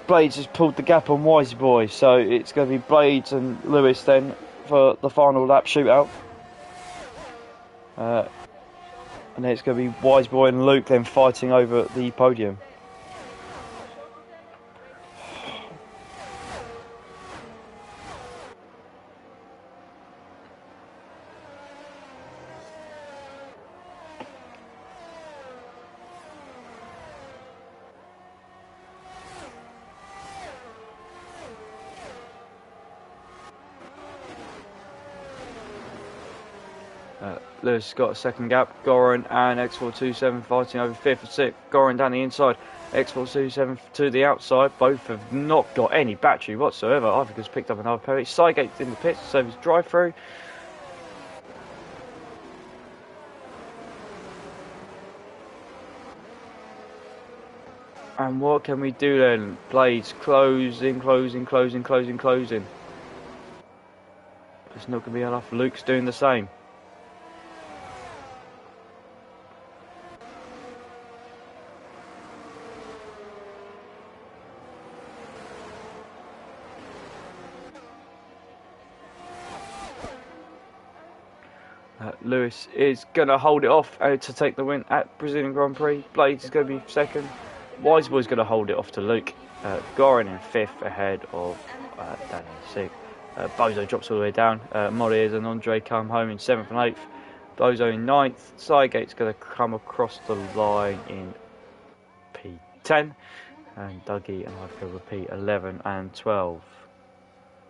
Blades has pulled the gap on Wisey Boy, so it's going to be Blades and Lewis then for the final lap shootout. And then it's going to be Wisey Boy and Luke then fighting over the podium. Lewis got a second gap. Goran and X427 fighting over 5th and 6th. Goran down the inside, X427 to the outside. Both have not got any battery whatsoever. Ivica's picked up another penalty. Cygate's in the pits to serve his drive through. And what can we do then? Blades closing. There's not going to be enough. Luke's doing the same. Lewis is going to hold it off to take the win at Brazilian Grand Prix. Blades is going to be second. Wiseboy's going to hold it off to Luke. Goran in 5th ahead of Danny in 6th. Bozo drops all the way down. Moriez and Andre come home in 7th and 8th. Bozo in 9th. Cygate's going to come across the line in P10. And Dougie and Ivica repeat 11 and 12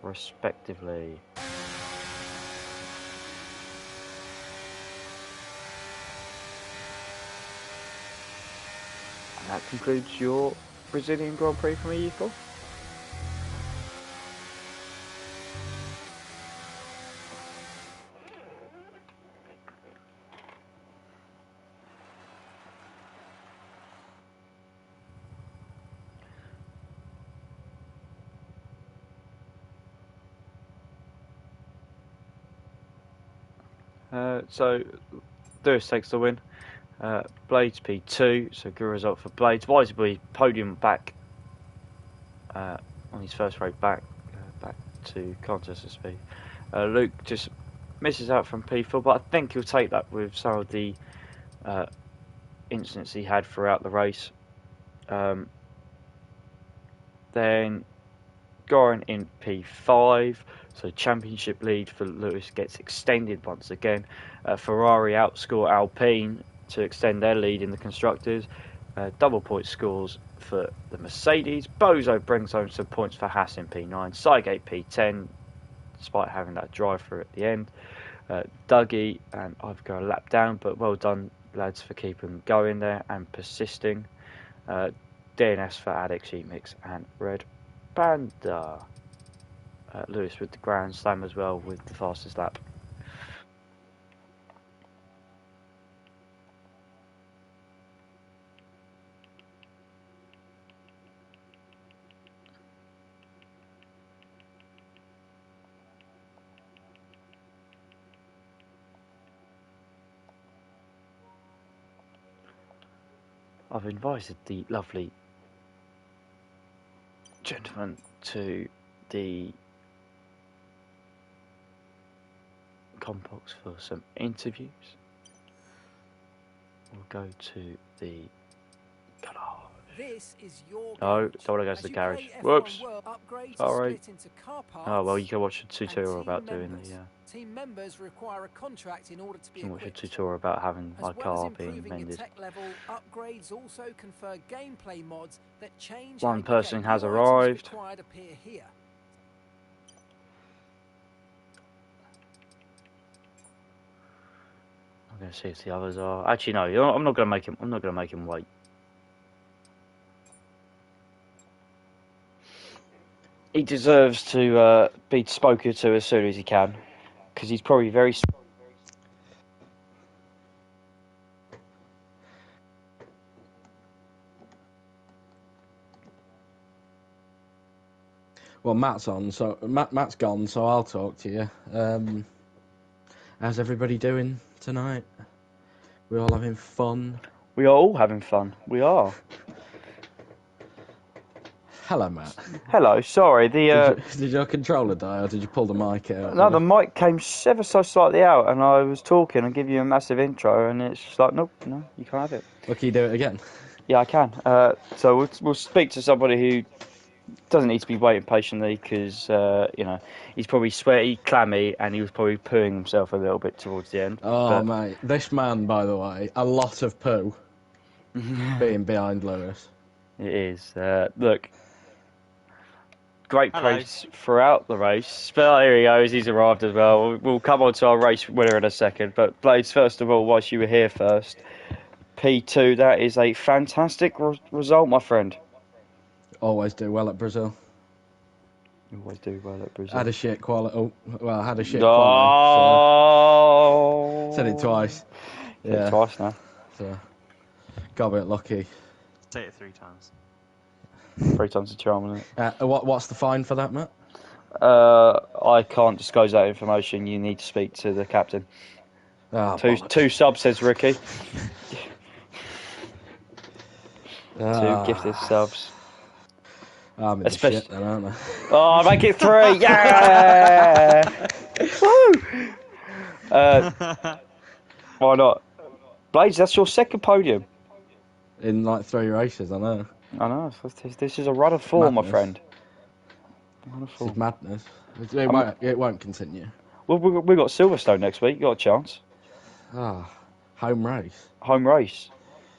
respectively. That concludes your Brazilian Grand Prix from EU4. So Lewis takes the win. Blades P2, so good result for Blades. Wisely podium back on his first race back to contest of speed. Luke just misses out from P4, but I think he'll take that with some of the incidents he had throughout the race. Then Goran in P5, so championship lead for Lewis gets extended once again. Ferrari outscore Alpine to extend their lead in the constructors. Double point scores for the Mercedes. Bozo brings home some points for Haas in P9. Cygate P10, despite having that drive through at the end. Dougie and I've got a lap down, but well done lads for keeping going there and persisting. DNS for Addicts, Mix and Red Panda. Lewis with the Grand Slam as well with the fastest lap. I've invited the lovely gentleman to the Combox for some interviews. We'll go to the garage. This is your no, don't want to go to the garage. Whoops. Sorry. Oh well, you can watch a tutorial about doing the. Team members require a contract in order to be you can watch a equipped. tutorial about having my car being Your mended. tech level, upgrades also confer gameplay mods that change One how person has items arrived. required appear here. I'm going to see if the others are. Actually, no. I'm not going to make him. I'm not going to make him wait. He deserves to be spoken to as soon as he can, because he's probably very. Well, Matt's on, so Matt's gone, so I'll talk to you. How's everybody doing tonight? We all having fun? We are all having fun. We are. Hello, Matt. Hello. Sorry. Did your controller die, or did you pull the mic out? No, the mic came ever so slightly out, and I was talking and give you a massive intro, and it's just like, nope, no, you can't have it. Well, can you do it again? Yeah, I can. So we'll speak to somebody who doesn't need to be waiting patiently, because he's probably sweaty, clammy, and he was probably pooing himself a little bit towards the end. Oh, mate, this man, by the way, a lot of poo being behind Lewis. It is. Look. Great pace throughout the race. But here he goes, he's arrived as well. We'll come on to our race winner in a second. But Blades, first of all, whilst you were here first, P2, that is a fantastic result, my friend. Always do well at Brazil. You always do well at Brazil. Had a shit quality. Oh, well, had a shit quality. So said it twice. Yeah. Twice now. So, got a bit lucky. Say it 3 times. 3 times the charm, isn't it? What's the fine for that, Matt? I can't disclose that information. You need to speak to the captain. Oh, two subs, says Ricky. 2 gifted subs. I'm in the shit then, aren't I? Oh, make it 3! Yeah! Woo! Why not? Blades, that's your second podium. In like 3 races, I know. I know. This is a run of form, my friend. This is madness. It won't continue. Well, we got Silverstone next week. You got a chance. Home race. Home race.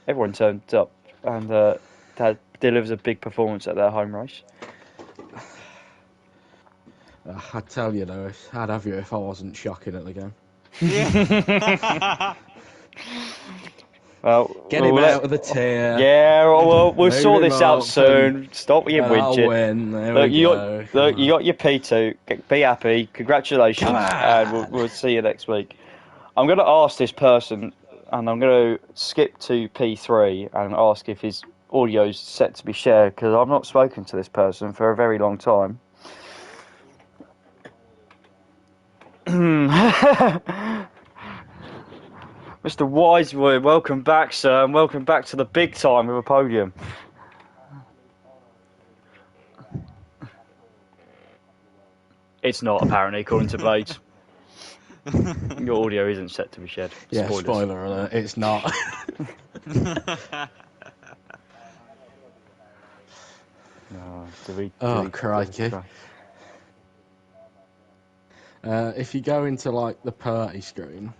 Everyone turned up and delivers a big performance at their home race. I'd tell you, Lewis. I'd have you if I wasn't shocking at the game. Yeah. Well, get him out of the tier. Yeah, we'll sort this out soon. Stop with your whinging. I'll win. You got your P2. Be happy. Congratulations, and we'll see you next week. I'm going to ask this person, and I'm going to skip to P3 and ask if his audio's set to be shared, because I've not spoken to this person for a very long time. Mr. Wisewood, welcome back, sir, and welcome back to the big time of a podium. It's not, apparently, according to Blades. Your audio isn't set to be shared. Yeah, Spoilers. spoiler alert, it's not. Crikey. If you go into like the party screen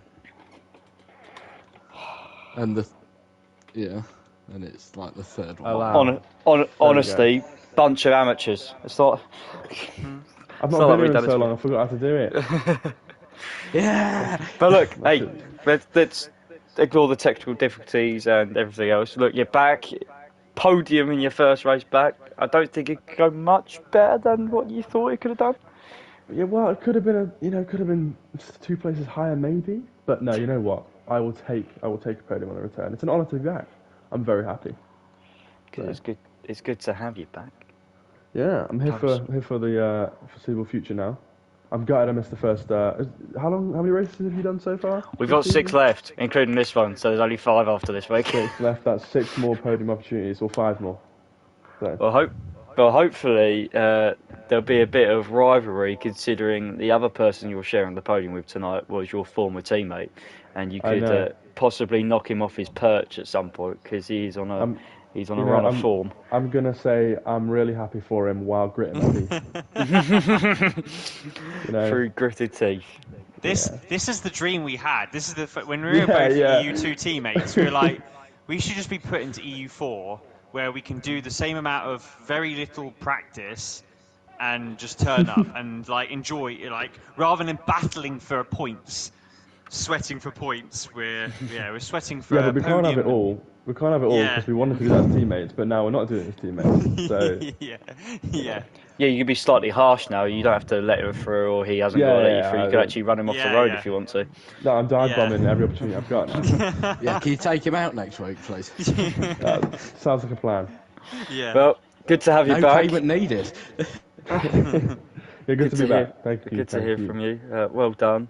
and and it's like the third one. Oh, wow. Honestly, bunch of amateurs. It's not. I've not been here so long, I forgot how to do it. Yeah! But look, hey, let's ignore the technical difficulties and everything else. Look, you're back. Podium in your first race back. I don't think it could go much better than what you thought it could have done. Yeah, well, it could have been could have been 2 places higher maybe. But no, you know what? I will take a podium on a return. It's an honour to be back. I'm very happy. So. It's good to have you back. Yeah, I'm here for the foreseeable future now. I'm gutted I missed the first. How many races have you done so far? We've got 6 left, including this one. So there's only 5 after this week. 6 left. That's 6 more podium opportunities, or 5 more. So. Well, hopefully there'll be a bit of rivalry, considering the other person you're sharing the podium with tonight was your former teammate, and you could possibly knock him off his perch at some point because he's on a run of form. I'm gonna say I'm really happy for him while gritting my teeth. Through gritted teeth. This is the dream we had. This is when we were both EU2 teammates. We were like, we should just be put into EU4, where we can do the same amount of very little practice and just turn up and like enjoy it, like rather than battling for points, sweating for points. We're sweating for. Yeah, but we can't have it all. We can't have it all because we wanted to do that as teammates, but now we're not doing it as teammates. So yeah, you can be slightly harsh now. You don't have to let him through, or he hasn't got to let you through. You can actually run him off the road if you want to. No, I'm dive bombing every opportunity I've got now. Yeah, can you take him out next week, please? Sounds like a plan. Yeah. Well, good to have you back. No payment needed. Good to be back. Thank you. Good to hear from you. Well done.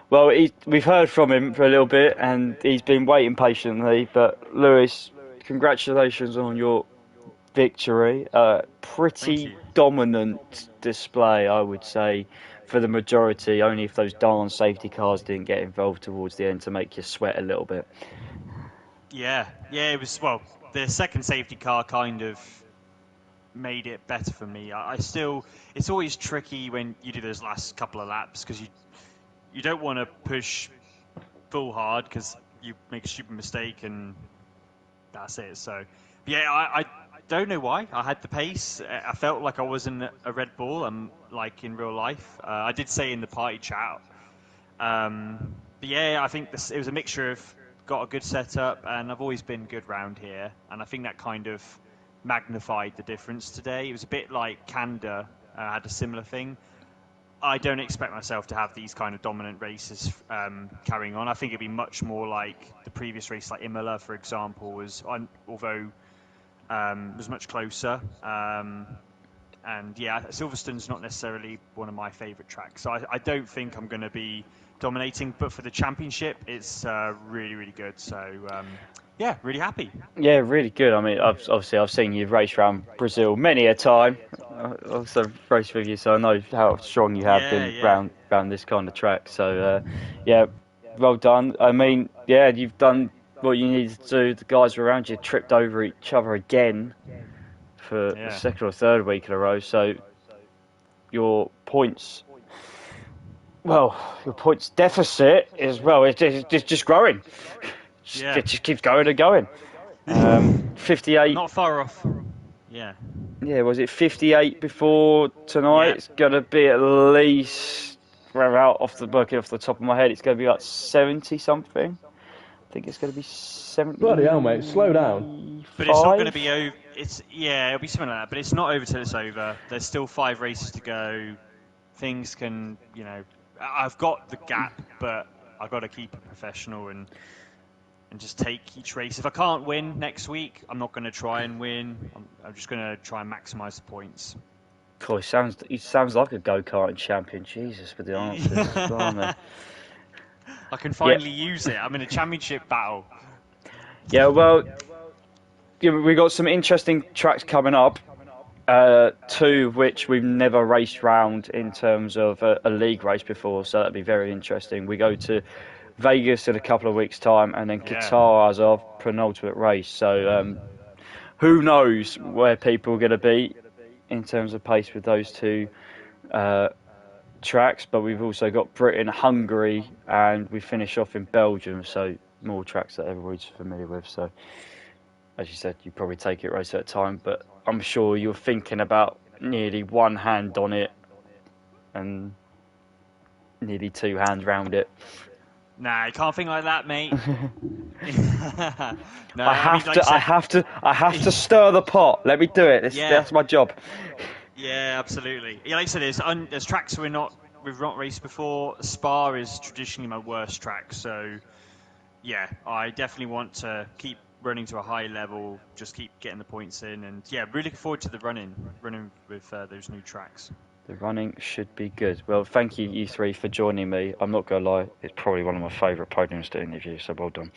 Well, we've heard from him for a little bit, and he's been waiting patiently. But Lewis, congratulations on your victory. Pretty dominant display, I would say, for the majority. Only if those darn safety cars didn't get involved towards the end to make you sweat a little bit. Yeah, it was. Well, the second safety car kind of made it better for me. It's always tricky when you do those last couple of laps because you don't want to push full hard because you make a stupid mistake and that's it. So, yeah, I don't know why. I had the pace. I felt like I was in a Red Bull, like in real life. I did say in the party chat. But yeah, I think it was a mixture of got a good setup and I've always been good round here. And I think that kind of magnified the difference today. It was a bit like Canada had a similar thing. I don't expect myself to have these kind of dominant races carrying on. I think it'd be much more like the previous race, like Imola, for example, was much closer. And yeah, Silverstone's not necessarily one of my favourite tracks. So I don't think I'm going to be dominating. But for the championship, it's really, really good. So yeah, really happy. Yeah, really good. I mean, I've seen you race around Brazil many a time. I've also raced with you, so I know how strong you have been round this kind of track. So yeah, well done. I mean, yeah, you've done what you needed to do. The guys around you tripped over each other again for the second or third week in a row. So your points deficit is it's just growing. It just keeps going and going. 58. Not far off. Yeah. Yeah, was it 58 before tonight? Yeah. It's going to be at least, off the top of my head, it's going to be like 70 something. I think it's going to be 70. Bloody hell, mate! Slow down. But it's not going to be over. It'll be something like that. But it's not over till it's over. There's still 5 races to go. Things can, I've got the gap, but I've got to keep it professional and just take each race. If I can't win next week, I'm not going to try and win. I'm just going to try and maximise the points. Cool, he sounds like a go-karting champion. Jesus, with the answers. I can finally use it. I'm in a championship battle. Yeah, well, we got some interesting tracks coming up. Two of which we've never raced round in terms of a league race before, so that'd be very interesting. We go to Vegas in a couple of weeks' time, and then Qatar as our penultimate race. So who knows where people are going to be in terms of pace with those two tracks. But we've also got Britain, Hungary, and we finish off in Belgium. So more tracks that everybody's familiar with. So as you said, you probably take it race at a time, but I'm sure you're thinking about nearly one hand on it and nearly two hands round it. Nah, you can't think like that, mate. No, I have to stir the pot. Let me do it. That's my job. Yeah, absolutely. Yeah, like I said, there's tracks we've not raced before. Spa is traditionally my worst track, so yeah, I definitely want to keep running to a high level, just keep getting the points in, and yeah, really looking forward to the running with those new tracks. The running should be good. Well, thank you three for joining me. I'm not going to lie, it's probably one of my favourite podiums to interview, so well done.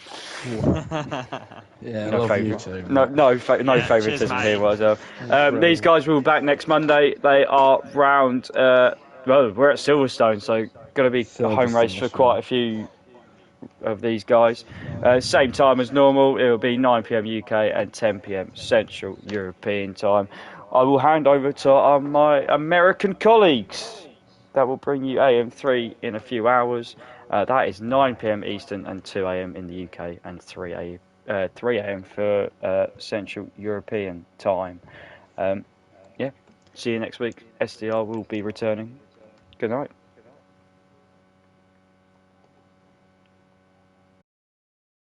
Yeah, no favourite. You too, no favouritism here whatsoever. These guys will be back next Monday. They are round, well, we're at Silverstone, so going to be a home race for quite a few of these guys. Same time as normal, it will be 9 p.m. UK and 10 p.m. Central European time. I will hand over to my American colleagues. That will bring you AM3 in a few hours. That is 9 p.m. Eastern and 2 a.m. in the UK and 3 a.m. for Central European time. Yeah, see you next week. SDR will be returning. Good night.